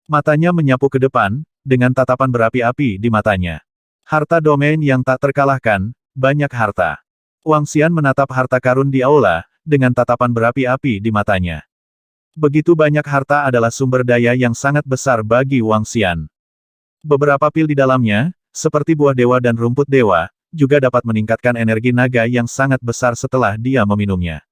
Matanya menyapu ke depan, dengan tatapan berapi-api di matanya. Harta domain yang tak terkalahkan, banyak harta. Wang Xian menatap harta karun di aula, dengan tatapan berapi-api di matanya. Begitu banyak harta adalah sumber daya yang sangat besar bagi Wang Xian. Beberapa pil di dalamnya, seperti buah dewa dan rumput dewa, juga dapat meningkatkan energi naga yang sangat besar setelah dia meminumnya.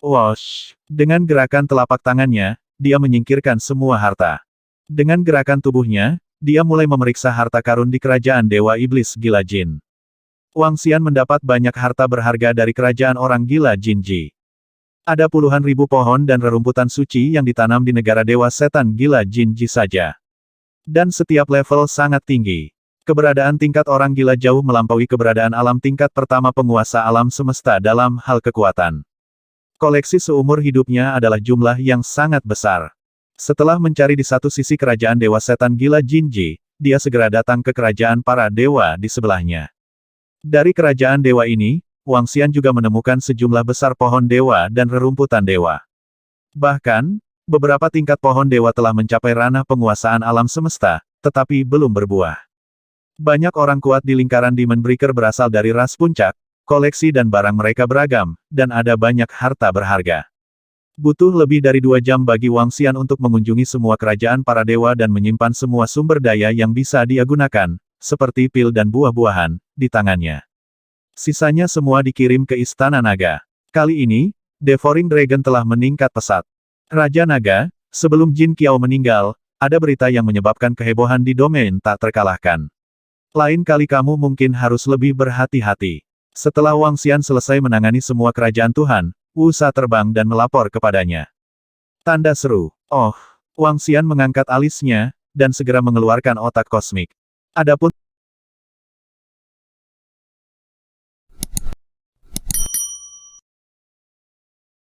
Wosh! Dengan gerakan telapak tangannya, dia menyingkirkan semua harta. Dengan gerakan tubuhnya, dia mulai memeriksa harta karun di kerajaan Dewa Iblis Gila Jin. Wang Xian mendapat banyak harta berharga dari kerajaan orang gila Jinji. Ada puluhan ribu pohon dan rerumputan suci yang ditanam di negara Dewa Setan Gila Jinji saja. Dan setiap level sangat tinggi. Keberadaan tingkat orang gila jauh melampaui keberadaan alam tingkat pertama penguasa alam semesta dalam hal kekuatan. Koleksi seumur hidupnya adalah jumlah yang sangat besar. Setelah mencari di satu sisi kerajaan Dewa Setan Gila Jinji, dia segera datang ke kerajaan para dewa di sebelahnya. Dari kerajaan dewa ini, Wang Xian juga menemukan sejumlah besar pohon dewa dan rerumputan dewa. Bahkan, beberapa tingkat pohon dewa telah mencapai ranah penguasaan alam semesta, tetapi belum berbuah. Banyak orang kuat di lingkaran Demon Breaker berasal dari ras puncak, koleksi dan barang mereka beragam, dan ada banyak harta berharga. Butuh lebih dari 2 jam bagi Wang Xian untuk mengunjungi semua kerajaan para dewa dan menyimpan semua sumber daya yang bisa dia gunakan, seperti pil dan buah-buahan, di tangannya. Sisanya semua dikirim ke Istana Naga. Kali ini, Devouring Dragon telah meningkat pesat. Raja Naga, sebelum Jin Qiao meninggal, ada berita yang menyebabkan kehebohan di domain tak terkalahkan. Lain kali kamu mungkin harus lebih berhati-hati. Setelah Wang Xian selesai menangani semua kerajaan Tuhan, Wu Sa terbang dan melapor kepadanya. Tanda seru. Oh, Wang Xian mengangkat alisnya, dan segera mengeluarkan otak kosmik. Adapun